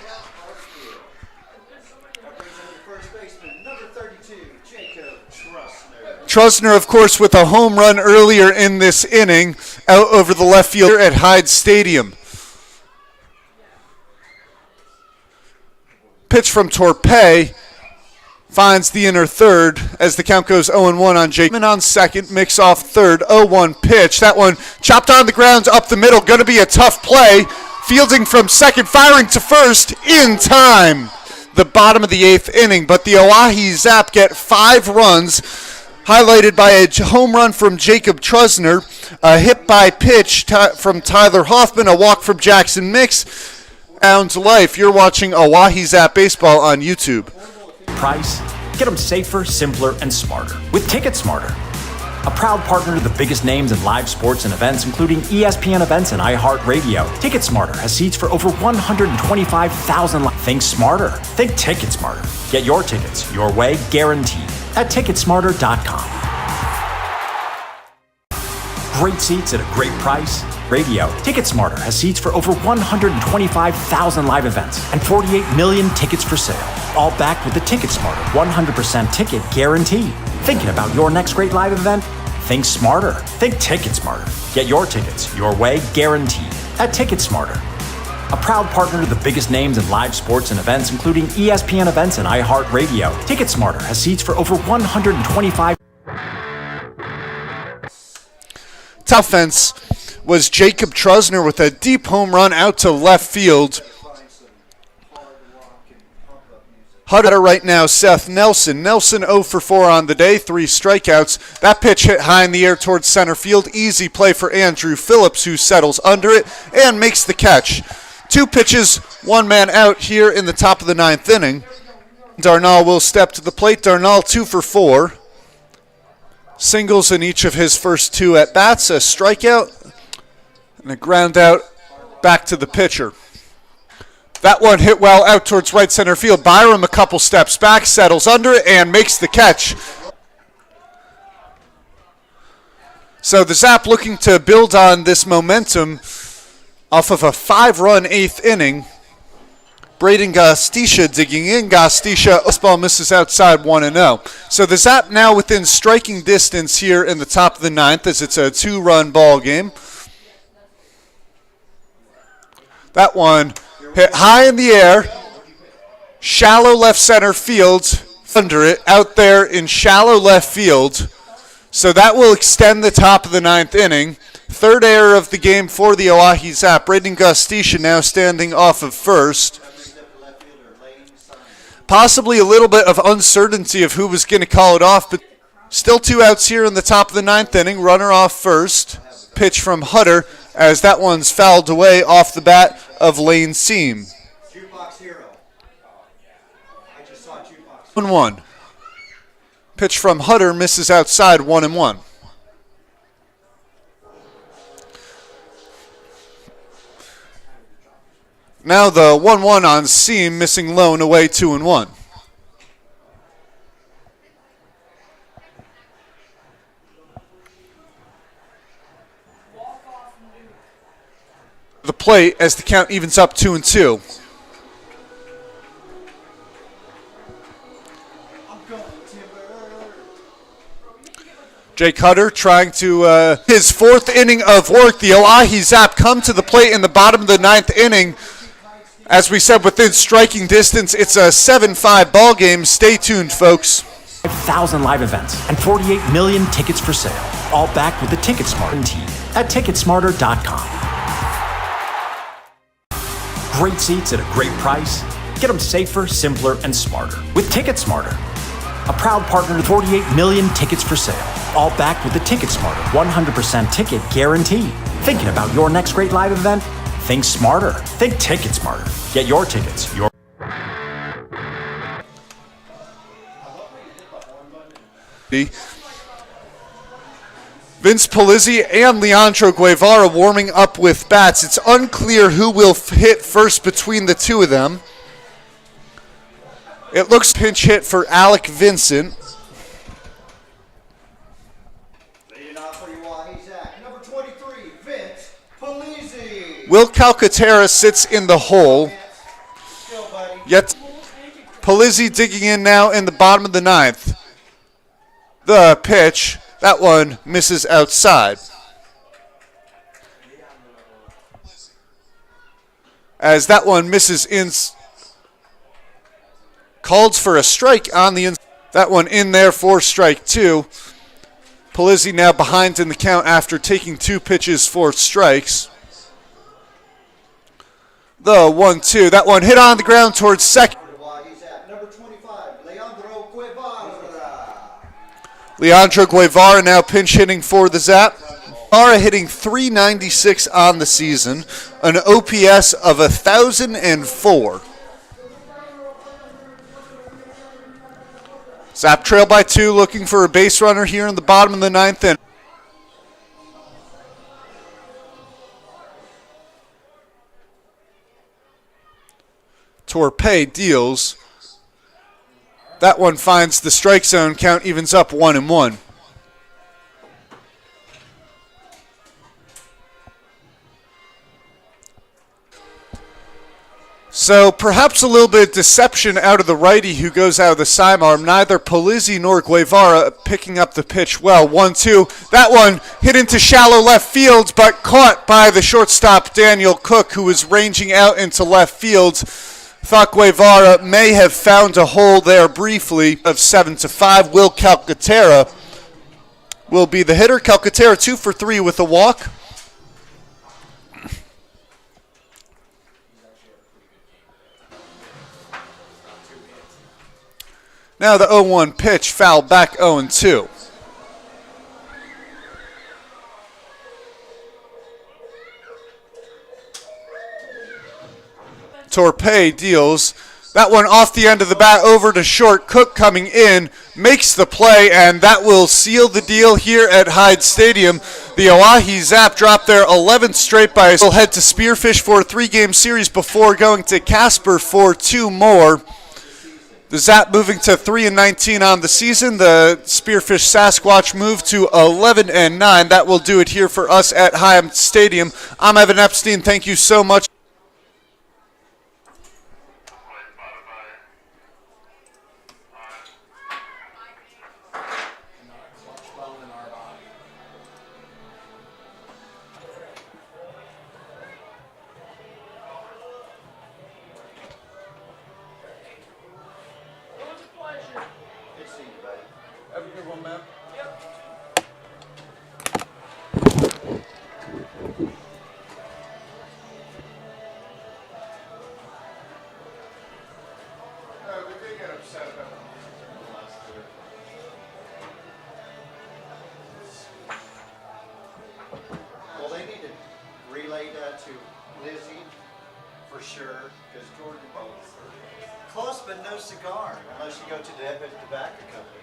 Trusner, of course, with a home run earlier in this inning out over the left field at Hyde Stadium. Pitch from Torpey finds the inner third as the count goes 0-1 on Jake. On second, mix off third, 0-1 pitch. That one chopped on the ground up the middle. Going to be a tough play. Fielding from second, firing to first in time. The bottom of the 8th inning, but the Oahe Zap get 5 runs, highlighted by a home run from Jacob Trusner, a hit by pitch from Tyler Hoffman, a walk from Jackson Mix. Down to life. You're watching Oahe Zap Baseball on YouTube. Price? Get them safer, simpler, and smarter with Ticket Smarter. A proud partner to the biggest names in live sports and events, including ESPN events and iHeartRadio. Ticket Smarter has seats for over 125,000. Think smarter. Think Ticket Smarter. Get your tickets your way, guaranteed. At ticketsmarter.com. Great seats at a great price. Radio. Ticket Smarter has seats for over 125,000 live events and 48 million tickets for sale. All backed with the Ticket Smarter 100% ticket guarantee. Thinking about your next great live event? Think smarter. Think Ticket Smarter. Get your tickets your way, guaranteed. At Ticket Smarter. a proud partner to the biggest names in live sports and events, including ESPN events and iHeartRadio. TicketSmarter has seats for over 125. Top offense was Jacob Trusner with a deep home run out to left field. Hutter right now, Seth Nelson. Nelson 0 for 4 on the day, 3 strikeouts. That pitch hit high in the air towards center field. Easy play for Andrew Phillips, who settles under it and makes the catch. 2 pitches, 1 man out here in the top of the 9th inning. Darnall will step to the plate. Darnall 2 for 4. Singles in each of his first 2 at-bats, a strikeout, and a ground out back to the pitcher. That one hit well out towards right center field. Byram a couple steps back, settles under it, and makes the catch. So the Zap looking to build on this momentum off of a 5-run 8th inning. Braden Gastisha digging in. Gastisha, this ball misses outside 1-0. So the Zap now within striking distance here in the top of the 9th as it's a 2-run ball game. That one hit high in the air, shallow left center field, under it, out there in shallow left field. So that will extend the top of the 9th inning. 3rd error of the game for the Oahe Zap. Braden Gastisha now standing off of first. Possibly a little bit of uncertainty of who was going to call it off, but still 2 outs here in the top of the 9th inning. Runner off first. Pitch from Hutter as that one's fouled away off the bat of Lane Seam. 1-1. Pitch from Hutter misses outside 1-1. Now the 1-1 on Seam, missing low and away 2-1. The plate as the count evens up 2-2. Jake Hutter trying to his 4th inning of work. The Oahe Zap come to the plate in the bottom of the 9th inning. As we said, within striking distance, it's a 7-5 ball game. Stay tuned, folks. 5,000 live events and 48 million tickets for sale, all backed with the TicketSmarter team at TicketSmarter.com. Great seats at a great price. Get them safer, simpler, and smarter with TicketSmarter, a proud partner to 48 million tickets for sale, all backed with the TicketSmarter 100% ticket guarantee. Thinking about your next great live event? Think smarter. Think TicketSmarter. Get your tickets. Vince Polizzi and Leandro Guevara warming up with bats. It's unclear who will hit first between the 2 of them. It looks pinch hit for Alec Vincent. Leading off for the Oahe Zap, number 23, Vince Polizzi. Will Calcaterra sits in the hole. Yet Polizzi digging in now in the bottom of the 9th. The pitch, that one misses outside. As that one misses in, called for a strike on the inside. That one in there for strike 2. Polizzi now behind in the count after taking 2 pitches for strikes. The 1-2. That one hit on the ground towards second. Number 25, Leandro Guevara. Leandro Guevara now pinch hitting for the Zap. Guevara hitting .396 on the season, an OPS of 1,004. Zap trail by 2, looking for a base runner here in the bottom of the 9th inning. Torpey deals. That one finds the strike zone. Count evens up 1-1. So perhaps a little bit of deception out of the righty who goes out of the sidearm. Neither Polizzi nor Guevara picking up the pitch well. 1-2. That one hit into shallow left field, but caught by the shortstop Daniel Cook, who was ranging out into left field. Thought Guevara may have found a hole there briefly. Of 7-5. Will Calcaterra will be the hitter. Calcaterra 2 for 3 with a walk. Now the 0-1 pitch, foul back 0-2. Torpey deals. That one off the end of the bat over to short. Cook coming in, makes the play, and that will seal the deal here at Hyde Stadium. The Oahe Zap dropped their 11th straight by will head to Spearfish for a 3-game series before going to Casper for 2 more. The Zap moving to 3-19 on the season. The Spearfish Sasquatch move to 11-9. That will do it here for us at Hyde Stadium. I'm Evan Epstein. Thank you so much. Have a good one, man. Yep. We did get upset about the last two. Well, they need to relay that to Lizzie for sure, because Jordan both. Close, but no cigar, unless you go to the Epic Tobacco Company.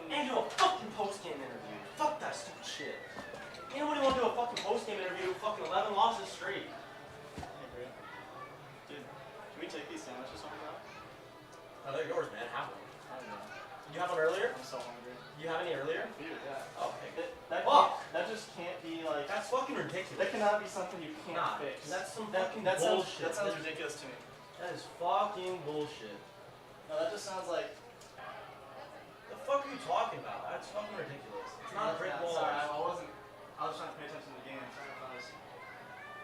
And do a fucking post-game interview. Fuck that stupid shit. Ain't nobody want to do a fucking post-game interview with fucking 11 losses straight. I agree. Dude, can we take these sandwiches home now? Oh, they're yours, man. Have one. I don't know. Did you have one earlier? I'm so hungry. Did you have any earlier? Dude, yeah. Oh, okay, good. That just can't be like. That's fucking ridiculous. That cannot be something you can't Nah, fix. that's some that, fucking that sounds, bullshit. That sounds ridiculous to me. That is fucking bullshit. No, that just sounds like. The fuck are you talking about? That's fucking ridiculous. It's not a brick wall. Sorry, I wasn't. I was trying to pay attention to the game. Sorry if I was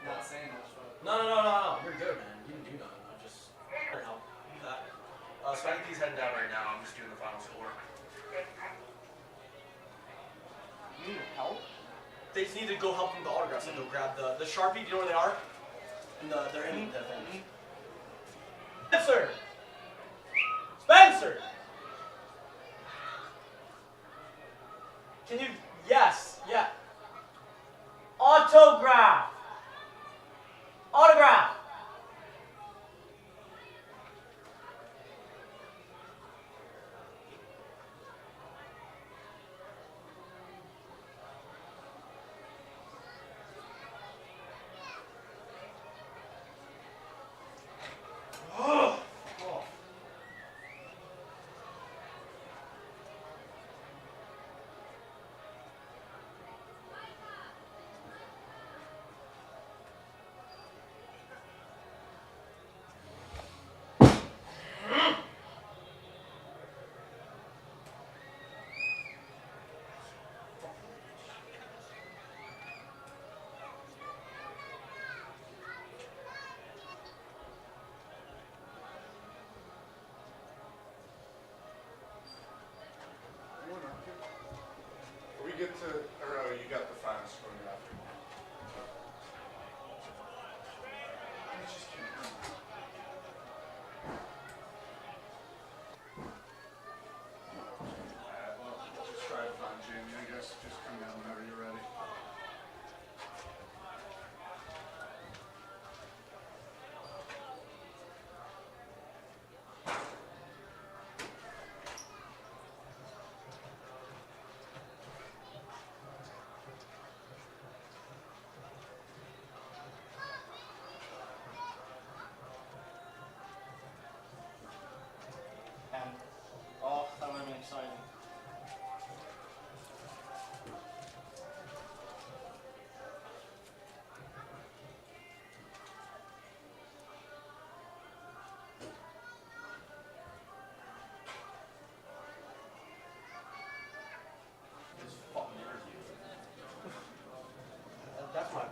not saying much, but. No. You're good, man. You didn't do nothing. I just. I don't know. You got it. Spanky's heading down right now. I'm just doing the final score. You need help? They just need to go help them with the autographs and go grab the Sharpie. Do you know where they are? And they're in the thing. Spencer! Spencer! Can you? Yes. Yeah. Autograph. Autograph.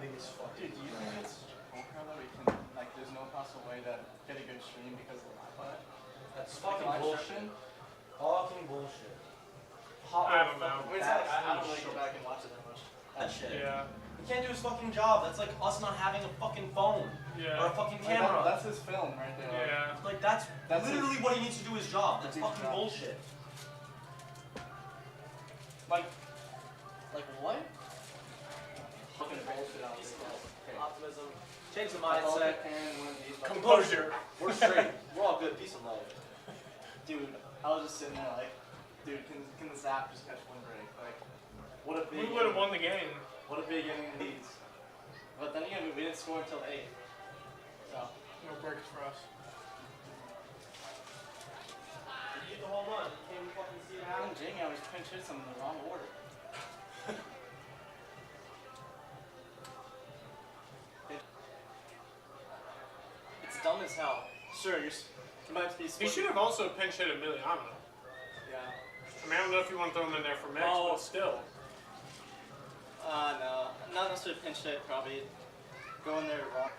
biggest fucking. Dude, do you think it's bullcrap that we can, like, there's no possible way to get a good stream because of the Wi-Fi? That's Like, fucking live bullshit. streaming? Fucking bullshit. I don't know. I mean, it's not, I don't really go back and watch it that much. That shit. Yeah. He can't do his fucking job. That's like us not having a fucking phone Yeah. or a fucking Like, camera. that's his film right there. Yeah. Like that's literally his- what he needs to do his job. That's his fucking job. bullshit. Like what? Fucking bullshit out there. Optimism. Change the Mindset. mindset. Composure. We're straight. We're all good. Peace and love. Dude, I was just sitting there like, dude, can the Zap just catch one break? Like, what a We big. would have won the game. What a big inning leads. But then again, we didn't score until 8. So. No breaks for us. You get the home run. You can't even fucking see it happen. And Jamie always pinch hits them in the wrong order. It's dumb as hell. Sure, you might be He split. should have also pinch hit Emiliano. Yeah. I mean, I don't know if you want to throw him in there for mix, Oh. but still. No. Not necessarily pinch hit, probably. Go in there wrong.